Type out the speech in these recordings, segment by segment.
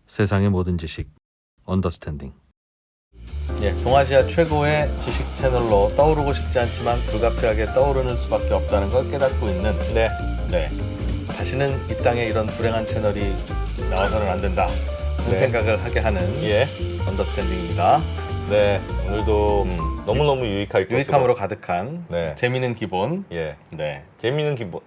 세상의 모든 지식 언더스탠딩. 예, 동아시아 최고의 지식 채널로 떠오르고 싶지 않지만 불가피하게 떠오르는 수밖에 없다는 걸 깨닫고 있는 네. 다시는 이 땅에 이런 불행한 채널이 나와서는 안 된다 그런 생각을 하게 하는 언더스탠딩입니다. 네, 오늘도 너무너무 유익함으로 가득한 네. 재미있는 기본. 예. 네. 재미있는 기본.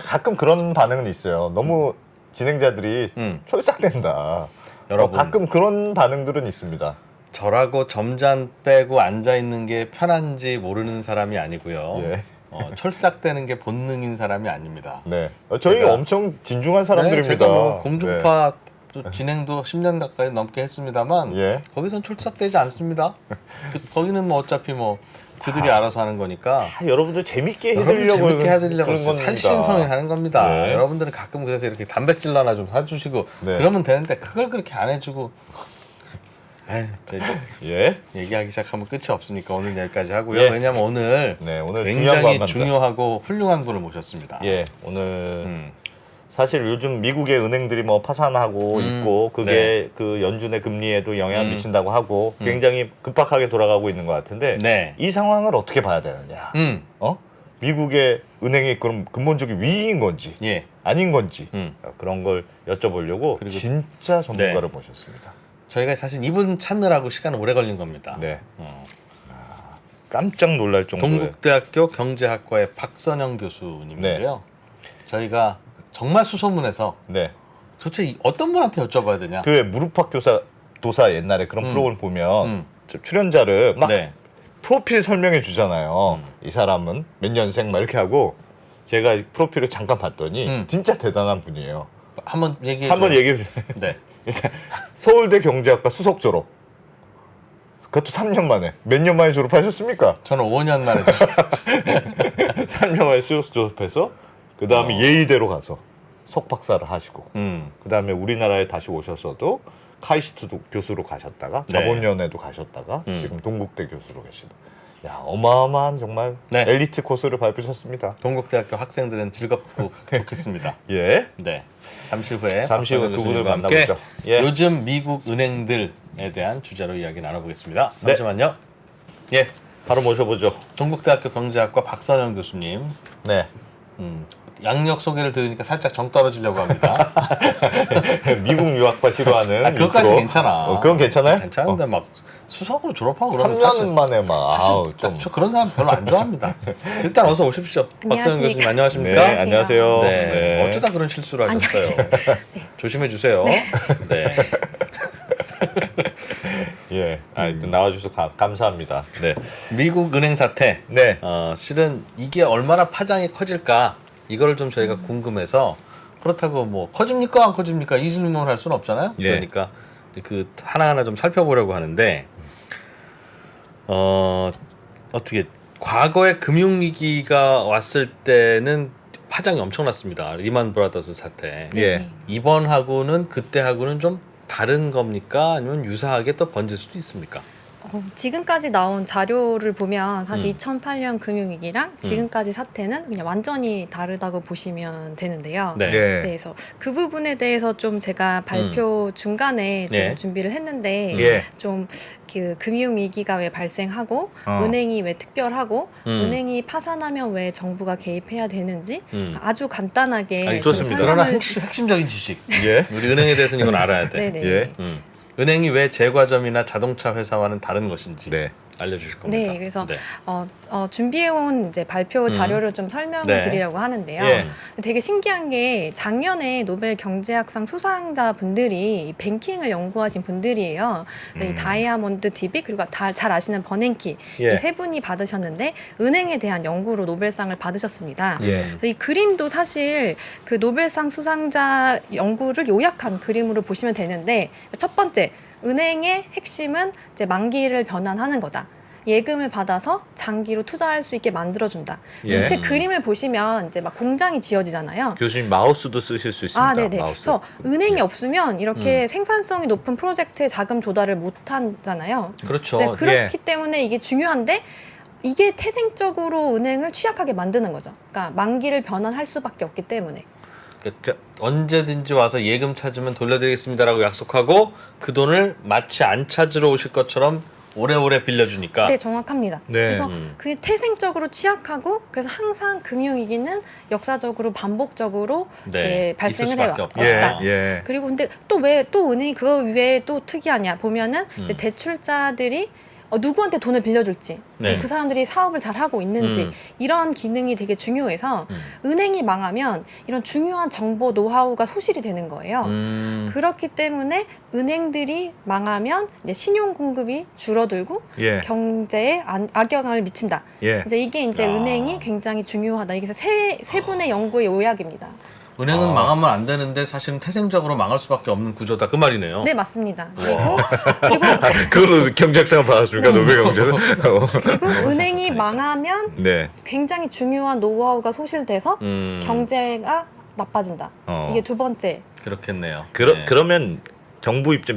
가끔 그런 반응은 있어요. 너무 진행자들이 촐싹된다. 여러분. 가끔 그런 반응들은 있습니다. 저라고 점잔 빼고 앉아 있는 게 편한지 모르는 사람이 아니고요. 예. 철삭되는 게 본능인 사람이 아닙니다. 네. 저희가 엄청 진중한 사람들입니다. 제가 뭐 공중파 진행도 10년 가까이 넘게 했습니다만 거기선 철삭되지 않습니다. 거기는 뭐 어차피 뭐 그들이 알아서 하는 거니까 여러분들 재밌게 해드리려고 그런 살신성이 하는 겁니다. 네. 여러분들은 가끔 그래서 이렇게 단백질 하나 좀 사주시고 그러면 되는데 그걸 그렇게 안 해주고 얘기하기 시작하면 끝이 없으니까 오늘 여기까지 하고요. 왜냐하면 오늘 굉장히 중요하고 훌륭한 분을 모셨습니다. 예, 오늘 사실 요즘 미국의 은행들이 뭐 파산하고 있고 그게 그 연준의 금리에도 영향을 미친다고 하고 굉장히 급박하게 돌아가고 있는 것 같은데 이 상황을 어떻게 봐야 되느냐? 미국의 은행이 그럼 근본적인 위기인 건지 아닌 건지 그런 걸 여쭤보려고 그리고 진짜 전문가를 모셨습니다. 저희가 사실 이분 찾느라고 시간 오래 걸린 겁니다. 깜짝 놀랄 정도의 동국대학교 경제학과의 박선영 교수님인데요. 저희가 정말 수소문해서 도대체 어떤 분한테 여쭤봐야 되냐? 그 무릎팍 도사 옛날에 그런 프로그램 보면 출연자를 막 프로필 설명해 주잖아요. 이 사람은 몇 년생 막 이렇게 하고 제가 프로필을 잠깐 봤더니 진짜 대단한 분이에요. 한번 얘기해 주세요. 네. 일단 서울대 경제학과 수석 졸업. 그것도 3년 만에. 몇 년 만에 졸업하셨습니까? 저는 5년 만에 졸업했어요. 3년 만에 수석 졸업해서 그 다음에 예의대로 가서 석박사를 하시고 그 다음에 우리나라에 다시 오셔서도 카이스트 교수로 가셨다가 자본연에도 가셨다가 지금 동국대 교수로 계시다. 야, 어마어마한 정말 엘리트 코스를 밟으셨습니다. 동국대학교 학생들은 즐겁고 좋겠습니다. 예. 네. 잠시 후에 두 분을 만나보죠. 요즘 미국 은행들에 대한 주제로 이야기 나눠보겠습니다. 잠시만요. 예. 바로 모셔보죠. 동국대학교 경제학과 박선영 교수님. 네. 양력 소개를 들으니까 살짝 정 떨어지려고 합니다. 미국 유학파 싫어하는 그것까지 괜찮아. 그건 괜찮아요? 괜찮은데 막 수석으로 졸업하고 그러면 3년 만에 막 저 그런 사람 별로 안 좋아합니다. 일단 어서 오십시오. 박선영 교수님 안녕하십니까? 네, 안녕하세요. 네. 어쩌다 그런 실수를 하셨어요? 조심해 주세요. 네. 예, 나와주셔서 감사합니다. 네. 미국 은행 사태. 네. 실은 이게 얼마나 파장이 커질까 이거를 좀 저희가 궁금해서 그렇다고 뭐 커집니까 안 커집니까 이 질문을 할 수는 없잖아요. 그러니까 그 하나하나 좀 살펴보려고 하는데 어떻게 과거에 금융위기가 왔을 때는 파장이 엄청났습니다. 리만 브라더스 사태. 이번하고는 그때하고는 좀 다른 겁니까? 아니면 유사하게 또 번질 수도 있습니까? 지금까지 나온 자료를 보면 사실 2008년 금융위기랑 지금까지 사태는 그냥 완전히 다르다고 보시면 되는데요. 그래서 그 부분에 대해서 좀 제가 발표 중간에 좀 준비를 했는데 좀 그 금융위기가 왜 발생하고 은행이 왜 특별하고 은행이 파산하면 왜 정부가 개입해야 되는지 아주 간단하게 좋습니다. 그러나 핵심적인 지식. 우리 은행에 대해서는 이건 알아야 돼. 은행이 왜 제과점이나 자동차 회사와는 다른 것인지 알려주실 겁니다. 네, 그래서 준비해온 이제 발표 자료를 좀 설명을 드리려고 하는데요. 되게 신기한 게 작년에 노벨 경제학상 수상자 분들이 뱅킹을 연구하신 분들이에요. 이 다이아몬드 디빅 그리고 잘 아시는 버냉키 이 세 분이 받으셨는데 은행에 대한 연구로 노벨상을 받으셨습니다. 그래서 이 그림도 사실 그 노벨상 수상자 연구를 요약한 그림으로 보시면 되는데 첫 번째 은행의 핵심은 이제 만기를 변환하는 거다. 예금을 받아서 장기로 투자할 수 있게 만들어준다. 밑에 그림을 보시면 이제 막 공장이 지어지잖아요. 교수님 마우스도 쓰실 수 있습니다. 네네. 마우스. 그래서 은행이 없으면 이렇게 생산성이 높은 프로젝트에 자금 조달을 못 하잖아요. 그렇죠. 네, 그렇기 때문에 이게 중요한데 이게 태생적으로 은행을 취약하게 만드는 거죠. 그러니까 만기를 변환할 수밖에 없기 때문에. 그러니까 언제든지 와서 예금 찾으면 돌려드리겠습니다라고 약속하고 그 돈을 마치 안 찾으러 오실 것처럼 오래오래 빌려주니까. 네, 정확합니다. 네. 그래서 그게 태생적으로 취약하고 그래서 항상 금융위기는 역사적으로 반복적으로 이제 발생을 해요. 없다. 예. 그리고 근데 또 왜 또 은행이 그거 외에 또 특이하냐 보면은 이제 대출자들이 누구한테 돈을 빌려줄지 네. 그 사람들이 사업을 잘 하고 있는지 이런 기능이 되게 중요해서 은행이 망하면 이런 중요한 정보 노하우가 소실이 되는 거예요. 그렇기 때문에 은행들이 망하면 이제 신용 공급이 줄어들고 예. 경제에 악영향을 미친다. 예. 이제 이게 이제 은행이 굉장히 중요하다. 이게 세 분의 연구의 요약입니다. 은행은 망하면 안 되는데 사실은 태생적으로 망할 수밖에 없는 구조다 그 말이네요. 네, 맞습니다. 그리고 그걸로 경제학상 받았습니까? 노벨 경제는? 그리고 은행이 망하면 네. 굉장히 중요한 노하우가 소실돼서 경제가 나빠진다. 이게 두 번째. 그렇겠네요. 네. 그러면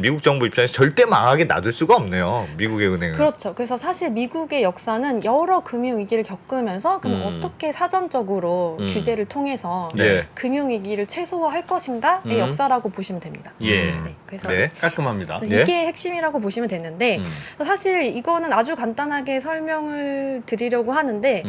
미국 정부 입장에서 절대 망하게 놔둘 수가 없네요. 미국의 은행은. 그렇죠. 그래서 사실 미국의 역사는 여러 금융 위기를 겪으면서 그럼 어떻게 사전적으로 규제를 통해서 네. 금융 위기를 최소화할 것인가의 역사라고 보시면 됩니다. 예. 네, 그래서 네. 깔끔합니다. 네. 이게 핵심이라고 보시면 되는데 사실 이거는 아주 간단하게 설명을 드리려고 하는데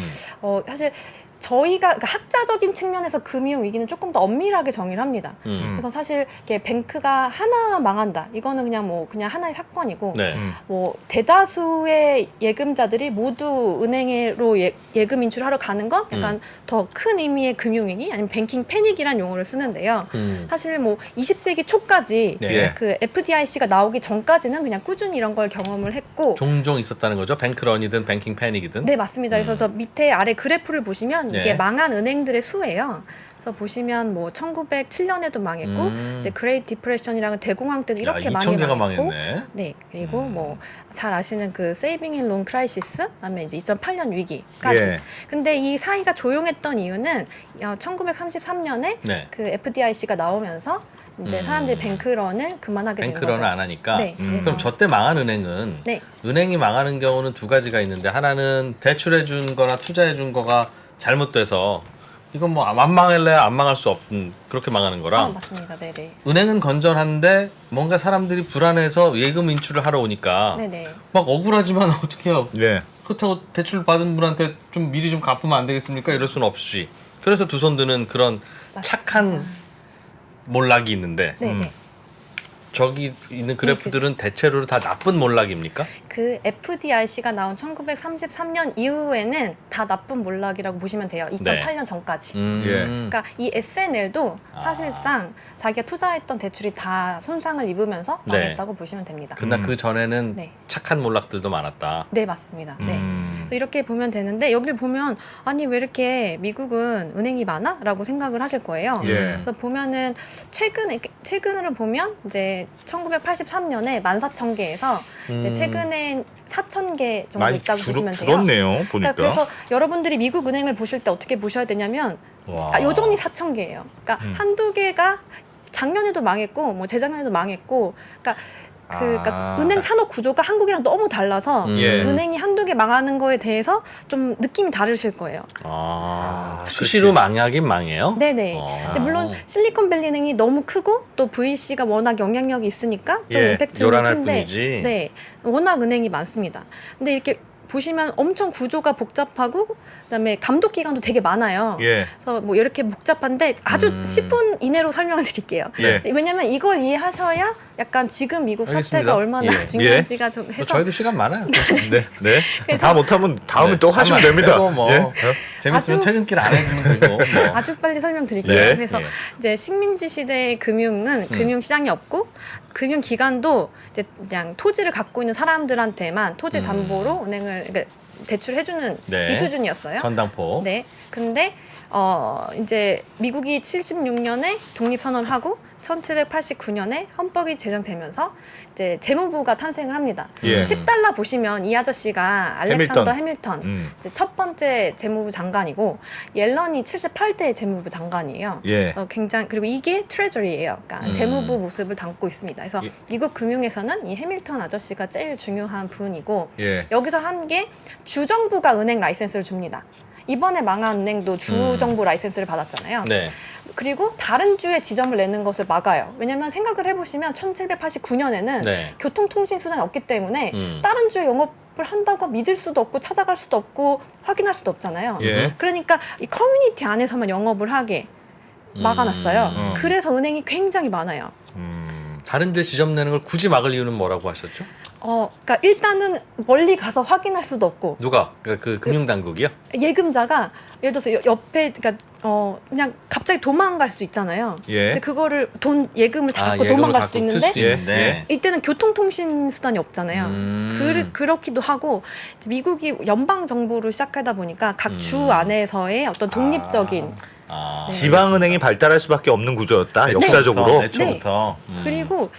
사실 저희가 그러니까 학자적인 측면에서 금융 위기는 조금 더 엄밀하게 정의를 합니다. 그래서 사실 이렇게 뱅크가 하나만 망한다. 이거는 그냥 하나의 사건이고 네. 뭐 대다수의 예금자들이 모두 은행으로 예금 인출하러 가는 건 약간 더 큰 의미의 금융 위기 아니면 뱅킹 패닉이라는 용어를 쓰는데요. 사실 뭐 20세기 초까지 네. 그 FDIC가 나오기 전까지는 그냥 꾸준히 이런 걸 경험을 했고 종종 있었다는 거죠. 뱅크런이든 뱅킹 패닉이든. 네, 맞습니다. 그래서 저 밑에 아래 그래프를 보시면 이게 네. 망한 은행들의 수예요. 그래서 보시면 뭐 1907년에도 망했고 이제 그레이트 디프레션이라는 대공황 때도 이렇게 많이 2,000개가 망했고 망했네. 네, 그리고 뭐 잘 아시는 그 세이빙 앤 론 크라이시스, 그다음에 이제 2008년 위기까지. 예. 근데 이 사이가 조용했던 이유는 1933년에 네. 그 FDIC가 나오면서 이제 사람들이 뱅크런을 그만하게 된 거죠. 뱅크런을 안 하니까. 네, 그럼 저때 망한 은행은 네. 은행이 망하는 경우는 두 가지가 있는데 하나는 대출해 준 거나 투자해 준 거가 잘못돼서 이건 뭐 안 망할래 안 망할 수 없는 그렇게 망하는 거랑 맞습니다. 네, 네. 은행은 건전한데 뭔가 사람들이 불안해서 예금 인출을 하러 오니까 네, 네. 막 억울하지만 어떻게 해요? 네. 그렇다고 대출 받은 분한테 좀 미리 좀 갚으면 안 되겠습니까? 이럴 수는 없이. 그래서 두 손 드는 그런 맞습니다. 착한 몰락이 있는데 네, 네. 저기 있는 그래프들은 대체로 다 나쁜 몰락입니까? 그 FDIC가 나온 1933년 이후에는 다 나쁜 몰락이라고 보시면 돼요. 2008년 전까지. 예. 그러니까 이 SNL도 사실상 자기가 투자했던 대출이 다 손상을 입으면서 네. 망했다고 보시면 됩니다. 그러나 그 전에는 네. 착한 몰락들도 많았다. 네, 맞습니다. 네. 그래서 이렇게 보면 되는데 여기를 보면 아니 왜 이렇게 미국은 은행이 많아? 라고 생각을 하실 거예요. 예. 그래서 보면은 최근으로 보면 이제 1983년에 14,000개에서 최근에 4,000개 정도 많이 있다고 보시면 돼요. 줄었네요. 보니까. 그러니까 그래서 여러분들이 미국 은행을 보실 때 어떻게 보셔야 되냐면 와. 여전히 4,000개예요. 그러니까 한두 개가 작년에도 망했고 뭐 재작년에도 망했고 그러니까 은행 산업 구조가 한국이랑 너무 달라서 예. 은행이 한두 개 망하는 거에 대해서 좀 느낌이 다르실 거예요. 수시로 망하긴 망해요? 네네. 근데 물론 실리콘밸리은행이 너무 크고 또 VC가 워낙 영향력이 있으니까 좀 예, 임팩트는 요란할 큰데 뿐이지. 네, 워낙 은행이 많습니다. 근데 이렇게 보시면 엄청 구조가 복잡하고 그다음에 감독 기관도 되게 많아요. 예. 그래서 뭐 이렇게 복잡한데 아주 10분 이내로 설명을 드릴게요. 예. 왜냐면 이걸 이해하셔야 약간 지금 미국 알겠습니다. 사태가 얼마나 예. 중요한지가 좀 해서 저희도 시간 많아요. 네. 네. 다 못하면 다음에 네. 또 하시면 됩니다. 뭐 예. 재밌으면 아주- 퇴근길 안 해주면 되고. 뭐. 아주 빨리 설명드릴게요. 예. 그래서 예. 이제 식민지 시대의 금융은 금융 시장이 없고 금융 기관도 이제 그냥 토지를 갖고 있는 사람들한테만 토지 담보로 은행을 그러니까 대출해주는 네. 이 수준이었어요. 전당포. 네. 근데 이제 미국이 76년에 독립선언을 하고 1789년에 헌법이 제정되면서 이제 재무부가 탄생을 합니다. 예. 10달러 보시면 이 아저씨가 알렉산더 해밀턴 이제 첫 번째 재무부 장관이고 옐런이 78대 재무부 장관이에요. 예. 굉장히 그리고 이게 트레저리예요. 그러니까 재무부 모습을 담고 있습니다. 그래서 예. 미국 금융에서는 이 해밀턴 아저씨가 제일 중요한 분이고 예. 여기서 한 게 주정부가 은행 라이센스를 줍니다. 이번에 망한 은행도 주정부 라이센스를 받았잖아요. 네. 그리고 다른 주에 지점을 내는 것을 막아요. 왜냐면 생각을 해보시면 1789년에는 네. 교통통신수단이 없기 때문에 다른 주에 영업을 한다고 믿을 수도 없고 찾아갈 수도 없고 확인할 수도 없잖아요. 예. 그러니까 이 커뮤니티 안에서만 영업을 하게 막아놨어요. 그래서 은행이 굉장히 많아요. 다른 데 지점 내는 걸 굳이 막을 이유는 뭐라고 하셨죠? 그러니까 일단은 멀리 가서 확인할 수도 없고 누가? 그 금융당국이요? 예금자가 예를 들어서 옆에 그러니까 그냥 갑자기 도망갈 수 있잖아요. 예. 근데 그거를 예금을 다 갖고 예금을 도망갈 갖고 수도 틀 있는데 수도 있는데. 예. 이때는 교통통신 수단이 없잖아요. 그렇기도 하고 미국이 연방 정부로 시작하다 보니까 각 주 안에서의 어떤 독립적인 아, 지방은행이 발달할 수밖에 없는 구조였다. 네. 역사적으로. 애초부터. 그리고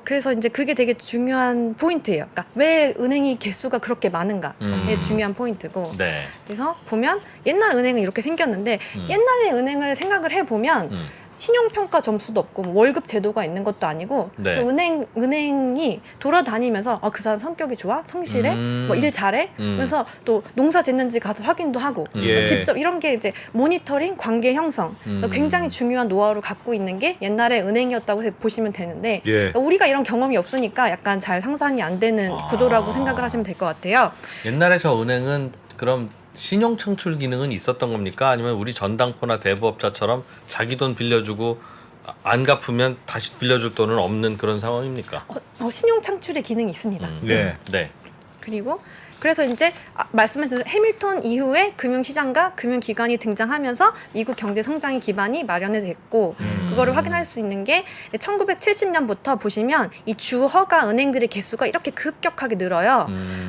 그래서 이제 그게 되게 중요한 포인트예요. 그러니까 왜 은행이 개수가 그렇게 많은가 게 중요한 포인트고. 네. 그래서 보면 옛날 은행은 이렇게 생겼는데 옛날의 은행을 생각을 해보면 신용평가 점수도 없고 뭐 월급 제도가 있는 것도 아니고 네. 또 은행이 돌아다니면서 그 사람 성격이 좋아? 성실해? 뭐 일 잘해? 그래서 또 농사 짓는지 가서 확인도 하고 예. 직접 이런 게 이제 모니터링, 관계 형성 굉장히 중요한 노하우를 갖고 있는 게 옛날의 은행이었다고 보시면 되는데 예. 그러니까 우리가 이런 경험이 없으니까 약간 잘 상상이 안 되는 구조라고 생각을 하시면 될 것 같아요. 옛날에 저 은행은 그럼 신용 창출 기능은 있었던 겁니까? 아니면 우리 전당포나 대부업자처럼 자기 돈 빌려주고 안 갚으면 다시 빌려줄 돈은 없는 그런 상황입니까? 신용 창출의 기능이 있습니다. 네. 네. 그리고 그래서 이제 말씀하신 해밀턴 이후에 금융시장과 금융기관이 등장하면서 미국 경제 성장의 기반이 마련이 됐고 그거를 확인할 수 있는 게 1970년부터 보시면 이 주허가 은행들의 개수가 이렇게 급격하게 늘어요.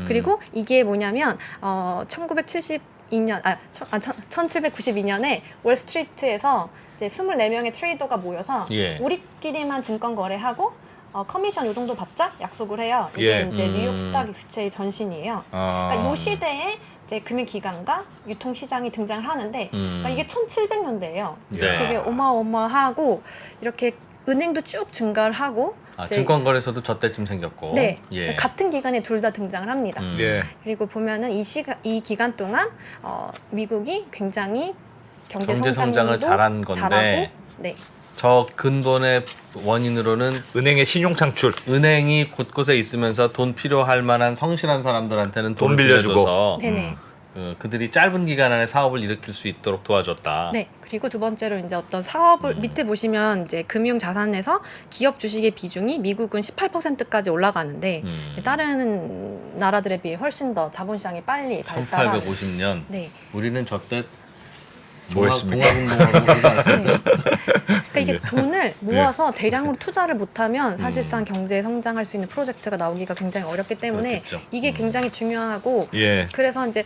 그리고 이게 뭐냐면 1792년에 월스트리트에서 이제 24명의 트레이더가 모여서 예. 우리끼리만 증권 거래하고 커미션 요 정도 받자 약속을 해요. 이게 예. 이제 뉴욕 스탁 익스체인지 전신이에요. 그러니까 요 시대에 이제 금융기관과 유통시장이 등장을 하는데 그러니까 이게 1700년대예요. 네. 되게 어마어마하고 이렇게 은행도 쭉 증가를 하고 이제 증권거래소도 저 때쯤 생겼고. 네, 예. 같은 기간에 둘 다 등장을 합니다. 예. 그리고 보면은 이 기간 동안 미국이 굉장히 경제 성장을 잘한 건데 잘하고, 네. 저 근본의 원인으로는 은행의 신용 창출. 은행이 곳곳에 있으면서 돈 필요할 만한 성실한 사람들한테는 돈 돈을 빌려주고. 빌려줘서 네네. 그들이 짧은 기간 안에 사업을 일으킬 수 있도록 도와줬다. 네. 그리고 두 번째로 이제 어떤 사업을 밑에 보시면 이제 금융 자산에서 기업 주식의 비중이 미국은 18%까지 올라가는데 다른 나라들에 비해 훨씬 더 자본시장이 빨리 발달하고 1850년. 네. 우리는 저때 뭐 했습니까? 동학운동하고 그러지 않습니까? 네. 그러니까 이게 돈을 모아서 대량으로 투자를 못하면 사실상 경제 성장할 수 있는 프로젝트가 나오기가 굉장히 어렵기 때문에 그렇겠죠. 이게 굉장히 중요하고 예. 그래서 이제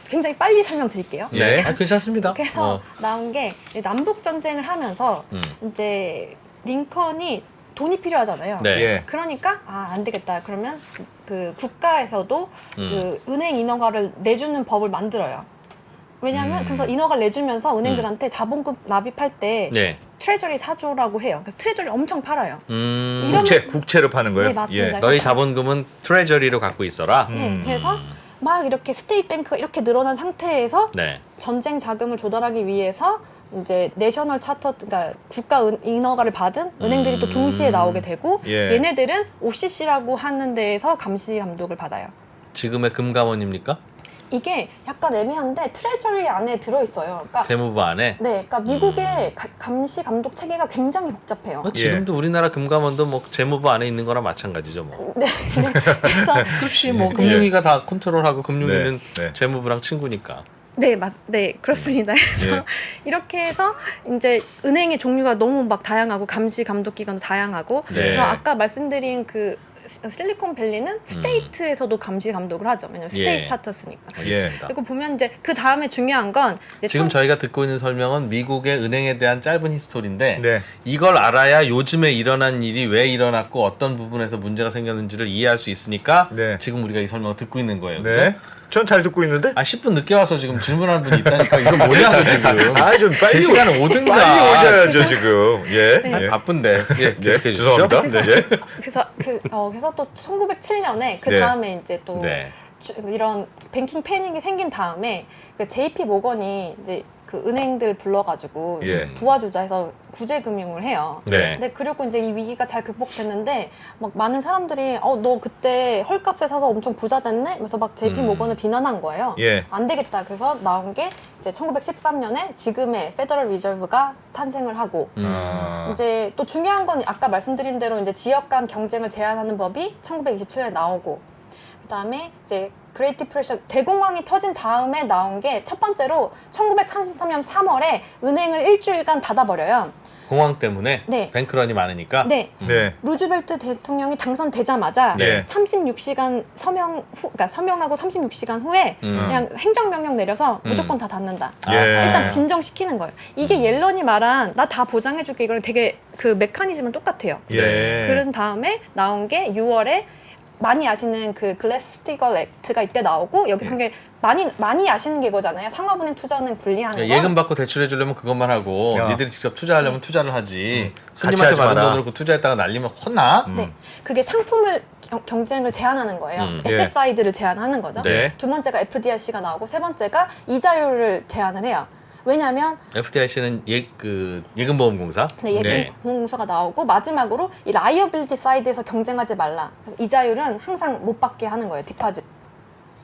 굉장히 빨리 설명드릴게요. 네. 괜찮습니다. 그래서 나온 게 남북 전쟁을 하면서 이제 링컨이 돈이 필요하잖아요. 네. 예. 그러니까 안 되겠다. 그러면 그 국가에서도 그 은행 인허가를 내주는 법을 만들어요. 왜냐하면 그래서 인허가를 내주면서 은행들한테 자본금 납입할 때 네. 트레저리 사조라고 해요. 그래서 트레저리 엄청 팔아요. 이런 국채를 파는 거예요? 네, 맞습니다. 너희 자본금은 트레저리로 갖고 있어라. 네, 그래서 막 이렇게 스테이트 뱅크가 이렇게 늘어난 상태에서 네. 전쟁 자금을 조달하기 위해서 이제 내셔널 차터, 그러니까 국가 인허가를 받은 은행들이 또 동시에 나오게 되고 예. 얘네들은 OCC라고 하는 데에서 감시 감독을 받아요. 지금의 금감원입니까? 이게 약간 애매한데 트레저리 안에 들어있어요. 그러니까 재무부 안에. 네, 그러니까 미국의 감시 감독 체계가 굉장히 복잡해요. 지금도 우리나라 금감원도 뭐 재무부 안에 있는 거나 마찬가지죠, 뭐. 네, 그래서 그렇지, 뭐 금융위가 다 컨트롤하고 금융위는 네. 재무부랑 친구니까. 네, 그렇습니다. 그래서 이렇게 해서 이제 은행의 종류가 너무 막 다양하고 감시 감독 기관도 다양하고 네. 그리고 아까 말씀드린 그 실리콘밸리는 스테이트에서도 감시 감독을 하죠. 왜냐면 스테이트 차터스니까. 알겠습니다. 그리고 보면 이제 그 다음에 중요한 건 이제 지금 저희가 듣고 있는 설명은 미국의 은행에 대한 짧은 히스토리인데 네. 이걸 알아야 요즘에 일어난 일이 왜 일어났고 어떤 부분에서 문제가 생겼는지를 이해할 수 있으니까 네. 지금 우리가 이 설명을 듣고 있는 거예요. 네. 그죠? 전 잘 듣고 있는데? 10분 늦게 와서 지금 질문하는 분이 있다니까 이건 뭐냐고 지금. 좀 빨리 제 시간은 오든가. 빨리 오셔야죠 지금. 예. 네. 예. 바쁜데. 예, 계속해 주시죠. 죄송합니다. 네. 그래서 또 1907년에 그 네. 다음에 이제 또 네. 이런 뱅킹 패닉이 생긴 다음에 그 JP 모건이 이제 그 은행들 불러가지고 예. 도와주자 해서 구제금융을 해요. 네. 근데 그리고 이제 이 위기가 잘 극복됐는데 막 많은 사람들이 너 그때 헐값에 사서 엄청 부자 됐네? 그래서 막 JP 모건을 비난한 거예요. 예. 안 되겠다. 그래서 나온 게 이제 1913년에 지금의 페더럴 리저브가 탄생을 하고 이제 또 중요한 건 아까 말씀드린 대로 이제 지역 간 경쟁을 제한하는 법이 1927년에 나오고 그다음에 이제 그레이트 디프레션 대공황이 터진 다음에 나온 게 첫 번째로 1933년 3월에 은행을 일주일간 닫아버려요. 공황 때문에 네. 뱅크런이 많으니까. 네. 네. 루즈벨트 대통령이 당선되자마자 네. 36시간 그러니까 서명하고 36시간 후에 그냥 행정명령 내려서 무조건 다 닫는다. 예. 일단 진정시키는 거예요. 이게 옐런이 말한 나 다 보장해줄게 이거랑 되게 그 메커니즘은 똑같아요. 예. 그런 다음에 나온 게 6월에 많이 아시는 그 글래스-스티걸 액트가 이때 나오고 여기서 이게 많이 아시는 게 이거잖아요. 상업은행 투자은행 분리하는 거. 예금 받고 대출해 주려면 그것만 하고 야. 니들이 직접 투자하려면 투자를 하지. 같이 손님한테 하지 받은 마라. 돈으로 그 투자했다가 날리면 혼나. 네, 그게 상품을 경쟁을 제한하는 거예요. 예. SSI들을 제한하는 거죠. 네. 두 번째가 FDIC가 나오고 세 번째가 이자율을 제한을 해요. 왜냐하면 FDIC는 예금보험공사. 네, 예금공사가 나오고 마지막으로 이 라이어빌리티 사이드에서 경쟁하지 말라. 그래서 이자율은 항상 못 받게 하는 거예요. 디파짓.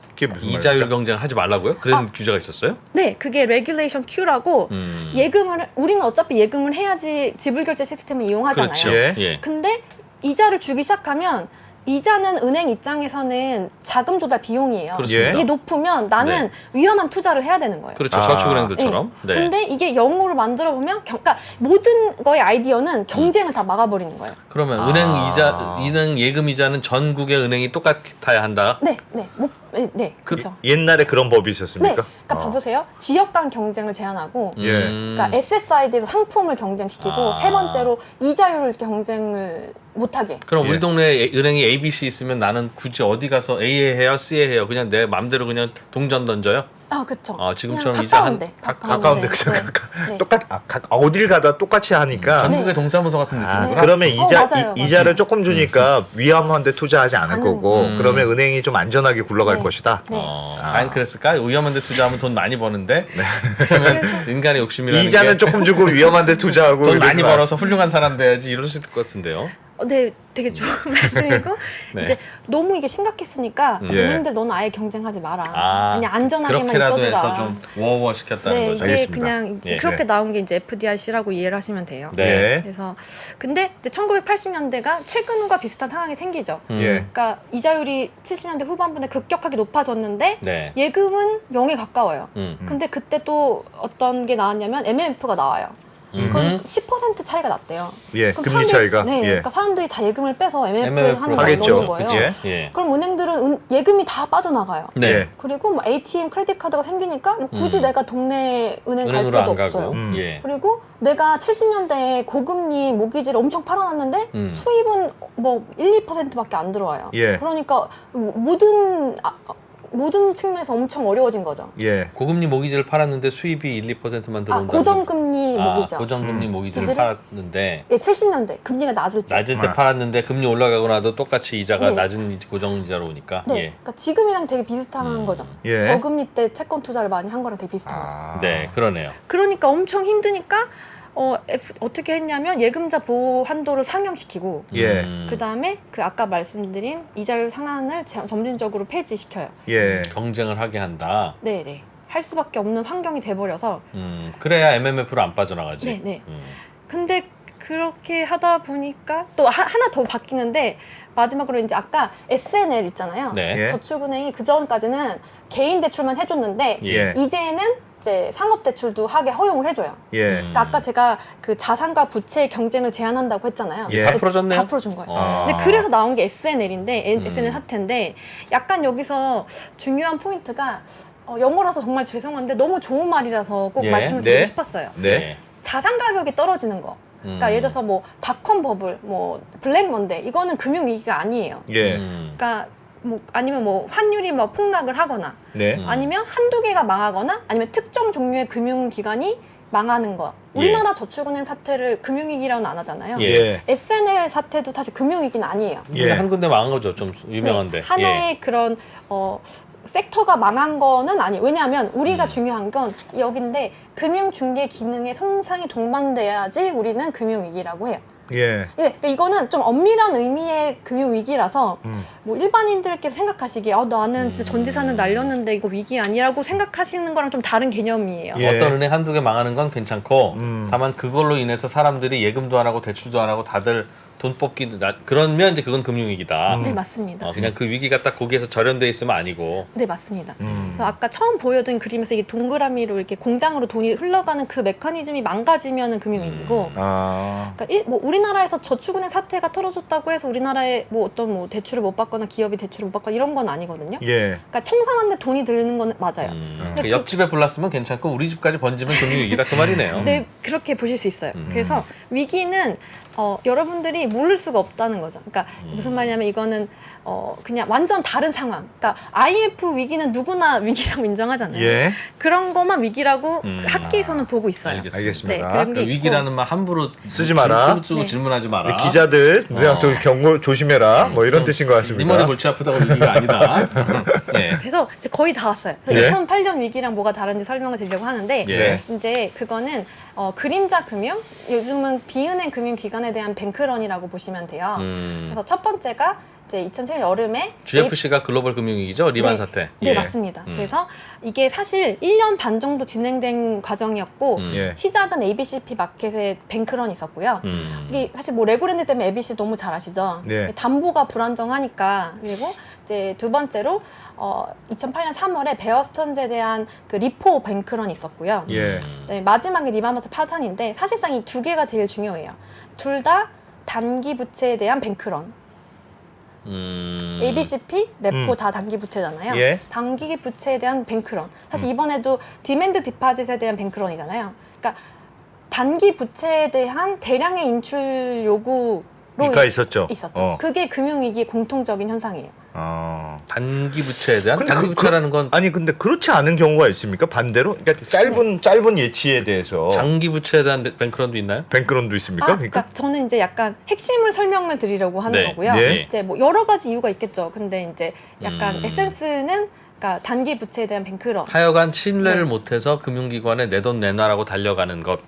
그게 무슨 이자율 말입니까? 경쟁을 하지 말라고요? 그런 규제가 있었어요? 네, 그게 레귤레이션 Q라고 예금을 우리는 어차피 예금을 해야지 지불결제 시스템을 이용하잖아요. 그렇죠. 예. 예. 근데 이자를 주기 시작하면 이자는 은행 입장에서는 자금 조달 비용이에요. 그렇습니다. 이게 높으면 나는 위험한 투자를 해야 되는 거예요. 그렇죠. 아. 저축은행들처럼. 네. 근데 이게 영어로 만들어 보면 그러니까 모든 거의 아이디어는 경쟁을 다 막아버리는 거예요. 그러면 아. 은행 예금 이자는 전국의 은행이 똑같아야 한다. 네, 그렇죠. 옛날에 그런 법이 네, 있었습니까? 그러니까 봐보세요. 지역 간 경쟁을 제한하고, 예. 그러니까 SSID에서 상품을 경쟁시키고, 아. 세 번째로 이자율 경쟁을 못하게. 그럼 예. 우리 동네에 은행이 ABC 있으면 나는 굳이 어디 가서 A에 해요, C에 해요? 그냥 내 맘대로 그냥 동전 던져요? 아, 그렇죠. 지금처럼 그냥 이자 가까운데, 가까운데 네. 그냥 네. 어딜 가다 똑같이 하니까 전국의 동사무소 같은 느낌이구나. 그러면 맞아요, 이자를 맞아요. 조금 주니까 위험한데 투자하지 않을 않은 거고 그러면 은행이 좀 안전하게 굴러갈 네. 것이다. 네. 과연 그랬을까? 위험한데 투자하면 돈 많이 버는데 그러면 인간의 욕심이라는 이자는 게 조금 주고 위험한데 투자하고 돈 많이 이러지 벌어서 훌륭한 사람 돼야지 이럴 수 있을 것 같은데요. 네, 되게 좋은 말씀이고 네. 이제 너무 이게 심각했으니까 예. 은행들 너는 아예 경쟁하지 마라. 그냥 안전하게만 그렇게라도 있어주라. 해서 좀 워워 시켰다는 네, 거죠. 이게 알겠습니다. 그냥 예. 그렇게 나온 게 이제 FDIC라고 이해를 하시면 돼요. 네. 예. 그래서 근데 이제 1980년대가 최근과 비슷한 상황이 생기죠. 예. 그러니까 이자율이 70년대 후반부에 급격하게 높아졌는데 네. 예금은 0에 가까워요. 음. 근데 그때 또 어떤 게 나왔냐면 MMF가 나와요. 그럼 10% 차이가 났대요. 예, 그럼 금리 차이가. 네, 예. 그러니까 사람들이 다 예금을 빼서 MMF MMF 하는 거 하겠죠. 넣는 거예요. 그치? 예. 그럼 은행들은 예금이 다 빠져나가요. 네. 예. 그리고 뭐 ATM 크레딧 카드가 생기니까 뭐 굳이 내가 동네 은행 갈 은행으로 필요도 안 없어요. 가고. 예. 그리고 내가 70년대에 고금리 모기지를 엄청 팔아놨는데 수입은 뭐 1, 2%밖에 안 들어와요. 예. 그러니까 모든 측면에서 엄청 어려워진 거죠. 예. 고금리 모기지를 팔았는데 수입이 1, 2%만 들어온다. 고정금리 모기죠. 고정금리 모기지를 모기지를? 팔았는데 예, 70년대 금리가 낮을 때. 낮을 때 팔았는데 금리 올라가고 나도 똑같이 이자가 네. 낮은 고정이자로 오니까. 네, 예. 그러니까 지금이랑 되게 비슷한 거죠. 예. 저금리 때 채권 투자를 많이 한 거랑 되게 비슷한 거죠. 아. 네, 그러네요. 그러니까 엄청 힘드니까 어떻게 했냐면 예금자 보호 한도를 상향시키고 예. 그 다음에 그 아까 말씀드린 이자율 상한을 점진적으로 폐지시켜요. 예. 경쟁을 하게 한다. 네네. 할 수밖에 없는 환경이 돼버려서. 그래야 MMF로 안 빠져나가지. 네네. 근데 그렇게 하다 보니까 또 하나 더 바뀌는데 마지막으로 이제 아까 SNL 있잖아요. 네. 예. 저축은행이 그 전까지는 개인 대출만 해줬는데 예. 이제는 이제 상업 대출도 하게 허용을 해줘요. 예. 그러니까 아까 제가 그 자산과 부채의 경쟁을 제한한다고 했잖아요. 예. 다 풀어졌네요. 다 풀어준 거예요. 아. 근데 그래서 나온 게 SNL인데 SNL 사태인데 약간 여기서 중요한 포인트가 영어라서 정말 죄송한데 너무 좋은 말이라서 꼭 예. 말씀을 드리고 네. 싶었어요. 네. 자산 가격이 떨어지는 거. 그러니까 예를 들어서 뭐 닷컴 버블, 뭐 블랙 먼데 이거는 금융 위기가 아니에요. 예. 그러니까 뭐 아니면 뭐 환율이 뭐 폭락을 하거나 네. 아니면 한두 개가 망하거나 아니면 특정 종류의 금융기관이 망하는 거. 우리나라 저축은행 사태를 금융위기라고는 안 하잖아요. 예. SNL 사태도 사실 금융위기는 아니에요. 예. 한 군데 망한 거죠. 좀 유명한데. 네, 하나의 그런 섹터가 망한 거는 아니에요. 왜냐하면 우리가 중요한 건 여긴데 금융중개 기능의 손상이 동반돼야지 우리는 금융위기라고 해요. 예. 그러니까 이거는 좀 엄밀한 의미의 금융위기라서 뭐 일반인들께서 생각하시기에 나는 진짜 전 재산을 날렸는데 이거 위기 아니라고 생각하시는 거랑 좀 다른 개념이에요. 예. 어떤 은행 한두 개 망하는 건 괜찮고 다만 그걸로 인해서 사람들이 예금도 안 하고 대출도 안 하고 다들 돈 뽑기 그러면 이제 그건 금융위기다. 네, 맞습니다. 그냥 그 위기가 딱 거기에서 절연돼 있으면 아니고. 네, 맞습니다. 그래서 아까 처음 보여준 그림에서 이게 동그라미로 이렇게 공장으로 돈이 흘러가는 그 메커니즘이 망가지면은 금융위기고, 아. 그러니까 뭐 우리나라에서 저축은행 사태가 터져졌다고 해서 우리나라에 뭐 어떤 뭐 대출을 못 받거나 기업이 대출을 못 받거나 이런 건 아니거든요. 예. 그러니까 청산하는데 돈이 드는 건 맞아요. 그 옆집에 불났으면 괜찮고 우리 집까지 번지면 금융위기다 그 말이네요. 네, 그렇게 보실 수 있어요. 그래서 위기는 여러분들이 모를 수가 없다는 거죠. 그러니까 무슨 말이냐면 이거는 그냥 완전 다른 상황. 그러니까 IMF 위기는 누구나 위기라고 인정하잖아요. 예. 그런 것만 위기라고 그 학계에서는 보고 있어요. 알겠습니다. 네, 그런 게 있고. 위기라는 말 함부로 쓰지 마라. 쓰고 네. 질문하지 마라. 기자들 누구한테 경고 조심해라. 뭐 이런 뜻인 것 네 같습니다. 머리 골치 아프다고 위기가 아니다. 예. 그래서 이제 거의 다 왔어요. 그래서 예? 2008년 위기랑 뭐가 다른지 설명을 드리려고 하는데 예. 이제 그거는 그림자 금융, 요즘은 비은행 금융기관에 대한 뱅크런이라고 보시면 돼요. 그래서 첫 번째가 이제 2007년 여름에 GFC가 글로벌 금융위기죠? 리만 네. 사태. 네, 예. 맞습니다. 그래서 이게 사실 1년 반 정도 진행된 과정이었고 예. 시작은 ABCP 마켓에 뱅크런이 있었고요. 이게 사실 뭐 레고랜드 때문에 ABC 너무 잘 아시죠? 네. 담보가 불안정하니까. 그리고 이제 두 번째로 2008년 3월에 베어스턴즈에 대한 그 리포 뱅크런이 있었고요. 예. 네, 마지막에 리만버스 파산인데 사실상 이 두 개가 제일 중요해요. 둘 다 단기 부채에 대한 뱅크런. ABCP, 레포 다 단기 부채잖아요. 예. 단기 부채에 대한 뱅크런. 사실 이번에도 디맨드 디파짓에 대한 뱅크런이잖아요. 그러니까 단기 부채에 대한 대량의 인출 요구로 그러니까 있었죠. 있었죠. 그게 금융위기의 공통적인 현상이에요. 단기 부채에 대한 근데 단기 부채라는 건 아니 근데 그렇지 않은 경우가 있습니까? 반대로? 그러니까 짧은 예치에 대해서 장기 부채에 대한 뱅크런도 있나요? 뱅크런도 있습니까? 그러니까 저는 이제 약간 핵심을 설명을 드리려고 하는 네. 거고요. 네. 이제 뭐 여러 가지 이유가 있겠죠. 근데 이제 약간 에센스는 그러니까 단기 부채에 대한 뱅크런. 하여간 신뢰를 네. 못해서 금융기관에 내 돈 내놔라고 달려가는 것.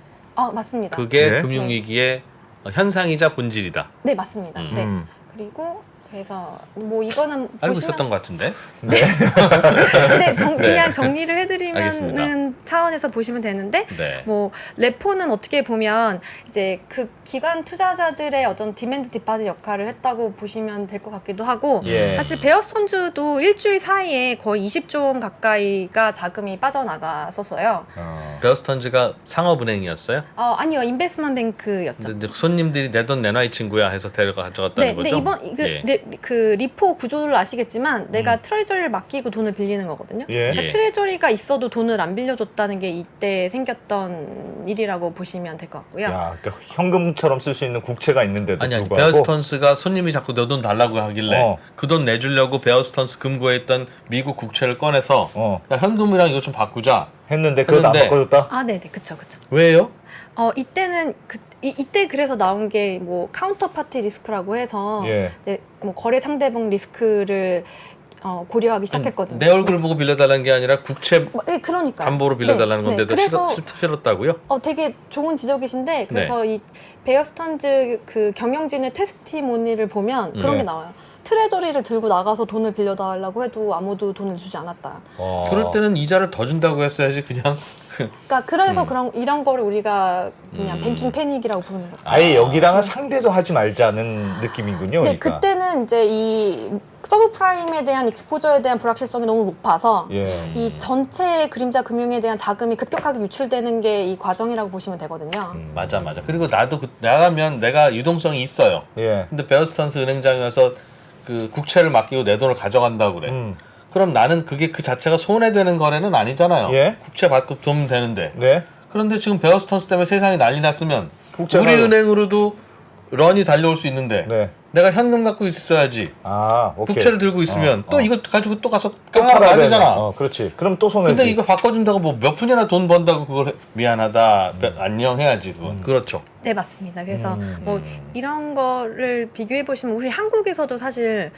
맞습니다. 그게 네. 금융위기의 현상이자 본질이다. 네, 맞습니다. 네. 그리고 그래서 뭐 이거는 알고 보시면- 있었던 것 같은데. 근데 네. 그냥 정리를 해드리면은 알겠습니다. 차원에서 보시면 되는데 네. 뭐 레포는 어떻게 보면 이제 그 기관 투자자들의 어떤 디맨드 디파짓 역할을 했다고 보시면 될 것 같기도 하고 예. 사실 베어스턴즈도 일주일 사이에 거의 20조 원 가까이가 자금이 빠져나갔었어요. 베어스턴즈가 상업은행이었어요? 아니요, 인베스트먼트 뱅크였죠. 근데 이제 손님들이 내 돈 내놔 이 친구야 해서 가져갔다는 네, 거죠? 근데 이번 예. 그 리포 구조를 아시겠지만 내가 트레저리를 맡기고 돈을 빌리는 거거든요. 예. 그러니까 예. 트레저리가 있어도 돈을 안 빌려줬다는 게 이때 생겼던 일이라고 보시면 될 것 같고요. 야, 그러니까 현금처럼 쓸 수 있는 국채가 있는데도 아니 불구하고 베어스턴스가 손님이 자꾸 내 돈 달라고 하길래 그 돈 내주려고 베어스턴스 금고에 있던 미국 국채를 꺼내서 야, 현금이랑 이거 좀 바꾸자 했는데 그것도 안 바꿔줬다? 네네, 그쵸. 왜요? 이때는 이때 그래서 나온 게 뭐 카운터파티 리스크라고 해서 예. 이제 뭐 거래 상대방 리스크를 고려하기 시작했거든요. 내 얼굴 보고 빌려달라는 게 아니라 국채 네, 그러니까 담보로 빌려달라는 네, 건데도 그래서 싫었다고요? 되게 좋은 지적이신데 그래서 이 베어스턴즈 그 경영진의 테스티모니를 보면 그런 네. 게 나와요. 트레저리를 들고 나가서 돈을 빌려달라고 해도 아무도 돈을 주지 않았다. 그럴 때는 이자를 더 준다고 했어야지 그냥. 그러니까 그래서 이런 거를 우리가 그냥 뱅킹 패닉이라고 부르는 거죠. 아예 여기랑은 상대도 하지 말자는 느낌이군요. 네, 그러니까. 그때는 이제 이 서브프라임에 대한 익스포저에 대한 불확실성이 너무 높아서 예. 이 전체 그림자 금융에 대한 자금이 급격하게 유출되는 게 이 과정이라고 보시면 되거든요. 맞아. 그리고 나도 나가면 내가 유동성이 있어요. 예. 근데 베어스턴스 은행장에 와서 그 국채를 맡기고 내 돈을 가져간다고 그래. 그럼 나는 그게 그 자체가 손해되는 거래는 아니잖아요. 예. 국채 받고 돈 되는데. 네. 그런데 지금 베어스턴스 때문에 세상이 난리 났으면 국채가- 우리 은행으로도 런이 달려올 수 있는데 네. 내가 현금 갖고 있어야지. 오케이. 국채를 들고 있으면 또 이거 가지고 또 가서 또 깡하면 팔아야 안 되잖아. 그렇지. 그럼 또 손해지. 근데 이거 바꿔준다고 뭐 몇 푼이나 돈 번다고 그걸 미안하다 안녕 해야지 그건. 그렇죠. 네, 맞습니다. 그래서 뭐 이런 거를 비교해 보시면 우리 한국에서도 사실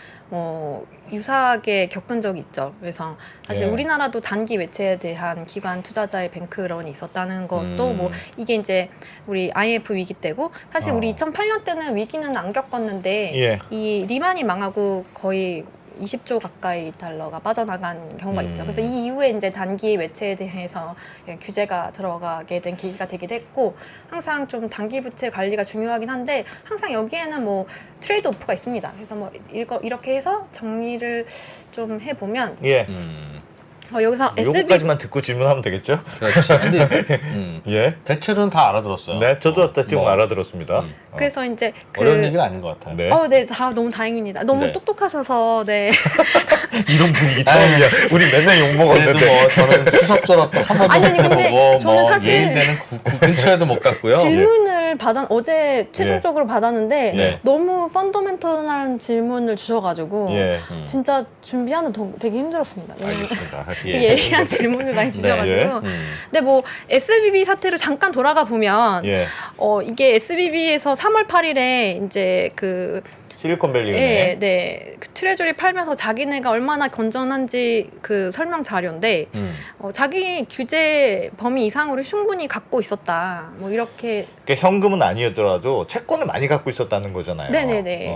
유사하게 겪은 적이 있죠. 그래서 사실 예. 우리나라도 단기 외채에 대한 기관 투자자의 뱅크런이 있었다는 것도 뭐 이게 이제 우리 IMF 위기 때고 사실 우리 2008년 때는 위기는 안 겪었는데 예. 이 리만이 망하고 거의 20조 가까이 달러가 빠져나간 경우가 있죠. 그래서 이 이후에 이제 단기 외채에 대해서 규제가 들어가게 된 계기가 되기도 했고, 항상 좀 단기 부채 관리가 중요하긴 한데 항상 여기에는 뭐 트레이드 오프가 있습니다. 그래서 뭐 이렇게 해서 정리를 좀 해보면 예. 여기서 SB 요거까지만 듣고 질문하면 되겠죠? 그렇지. 근데 예. 대체로는 다 알아들었어요. 네, 저도 지금 뭐, 알아들었습니다. 그래서 이제 어려운 얘기는 아닌 것 같아요. 네. 네, 너무 다행입니다. 너무 네. 똑똑하셔서 네. 이런 분위기 처음이야. 우리 맨날 욕 그래도 먹었는데. 뭐 저는 수석 졸업도 한 번도 아니, 못 근데 해보고 저는 뭐 사실 메인 되는 근처에도 못 갔고요. 질문을 어제 최종적으로 받았는데 예. 너무 펀더멘털한 질문을 주셔가지고 예. 진짜 준비하는 되게 힘들었습니다. 왜냐면 알겠습니다. 되게 예리한 질문을 많이 주셔가지고. 예. 근데 뭐 SBB 사태로 잠깐 돌아가 보면 예. 이게 SBB에서 3월 8일에 이제 그 실리콘밸리 예, 은행. 네. 그 트레저리 팔면서 자기네가 얼마나 건전한지 그 설명 자료인데 자기 규제 범위 이상으로 충분히 갖고 있었다. 뭐 이렇게. 그러니까 현금은 아니었더라도 채권을 많이 갖고 있었다는 거잖아요. 네네네.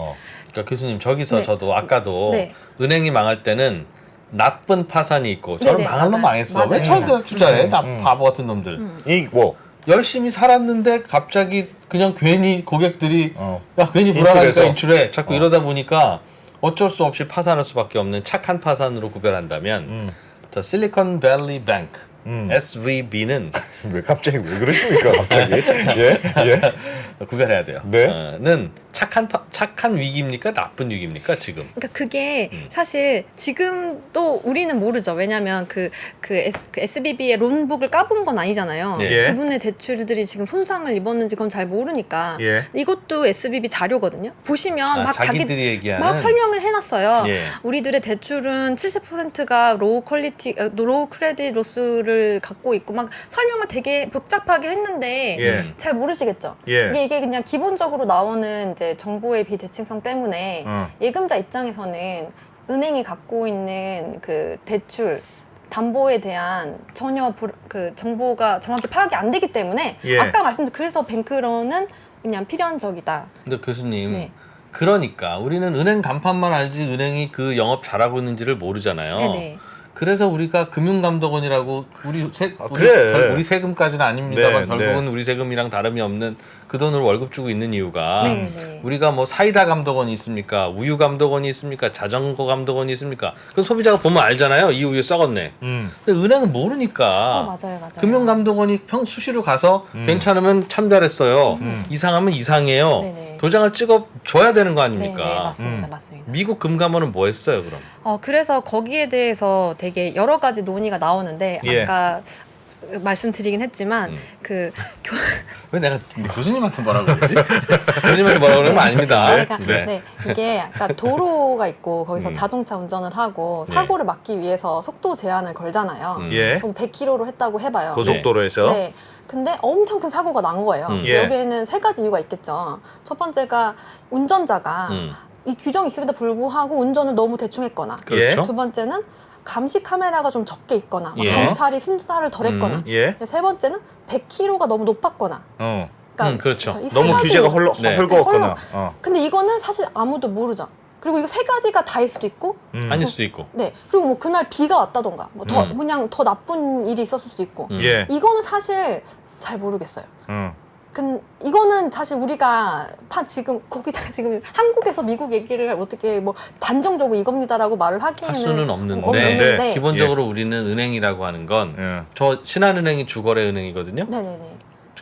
그러니까 교수님 저기서 네. 저도 아까도 네. 은행이 망할 때는 나쁜 파산이 있고 저는 네네, 망할 놈 맞아요. 망했어. 왜 맞아요. 철도 투자해? 나 바보 같은 놈들. 이뭐 열심히 살았는데 갑자기 그냥 괜히 고객들이 어. 야 괜히 불안하니까 인출해서. 인출해. 자꾸 이러다 보니까 어쩔 수 없이 파산할 수밖에 없는 착한 파산으로 구별한다면 저 실리콘밸리 뱅크 SVB는 왜 갑자기 왜 그러십니까 갑자기? 예. 예. 구별해야 돼요. 네. 는 착한 위기입니까? 나쁜 위기입니까? 지금? 그러니까 그게 사실 지금도 우리는 모르죠. 왜냐하면 그 SBB의 론북을 까본 건 아니잖아요. 예. 그분의 대출들이 지금 손상을 입었는지 그건 잘 모르니까. 예. 이것도 SBB 자료거든요. 보시면 막 자기들이 얘기하는 막 설명을 해놨어요. 예. 우리들의 대출은 70%가 로우 크레딧 로스를 갖고 있고 막 설명을 되게 복잡하게 했는데 예. 잘 모르시겠죠. 예. 이게 그냥 기본적으로 나오는 이제 정보의 비대칭성 때문에 예금자 입장에서는 은행이 갖고 있는 그 대출 담보에 대한 전혀 그 정보가 정확히 파악이 안 되기 때문에 예. 아까 말씀드린 그래서 뱅크런은 그냥 필연적이다. 근데 교수님 네. 그러니까 우리는 은행 간판만 알지 은행이 그 영업 잘하고 있는지를 모르잖아요. 네네. 그래서 우리가 금융감독원이라고 그래. 우리 세금까지는 아닙니다만 네, 결국은 네. 우리 세금이랑 다름이 없는 그 돈으로 월급 주고 있는 이유가 네네. 우리가 뭐 사이다 감독원이 있습니까? 우유 감독원이 있습니까? 자전거 감독원이 있습니까? 그 소비자가 보면 알잖아요. 이 우유 썩었네. 근데 은행은 모르니까 맞아요. 금융감독원이 수시로 가서 괜찮으면 참잘했어요. 이상하면 이상해요. 네네. 도장을 찍어 줘야 되는 거 아닙니까? 네, 맞습니다. 맞습니다. 미국 금감원은 뭐 했어요, 그럼? 그래서 거기에 대해서 되게 여러 가지 논의가 나오는데 예. 아까 말씀드리긴 했지만 왜 내가 교수님한테 뭐라고 그러지? 교수님한테 뭐라고 그러는 거 아닙니다. 그러니까 네. 이게 아까 도로가 있고 거기서 자동차 운전을 하고 네. 사고를 막기 위해서 속도 제한을 걸잖아요. 예. 그럼 100km로 했다고 해봐요. 고속도로에서. 네. 근데 엄청 큰 사고가 난 거예요. 예. 여기에는 세 가지 이유가 있겠죠. 첫 번째가 운전자가 이 규정이 있음에도 불구하고 운전을 너무 대충 했거나 그렇죠. 두 번째는 감시 카메라가 좀 적게 있거나 막 예. 경찰이 순사를 덜 했거나 예. 세 번째는 100km가 너무 높았거나 그러니까 그렇죠. 이세 너무 가지 규제가 네. 헐거웠거나. 근데 이거는 사실 아무도 모르죠. 그리고 이거 세 가지가 다일 수도 있고 아닐 수도 있고. 네 그리고 뭐 그날 비가 왔다던가 뭐 더 그냥 더 나쁜 일이 있었을 수도 있고 예. 이거는 사실 잘 모르겠어요. 이거는 사실 우리가 지금 거기다가 지금 한국에서 미국 얘기를 어떻게 뭐 단정적으로 이겁니다라고 말을 하기에는 할 수는 없는데 없는데. 기본적으로 우리는 은행이라고 하는 건 저 신한은행이 주거래 은행이거든요. 네네네.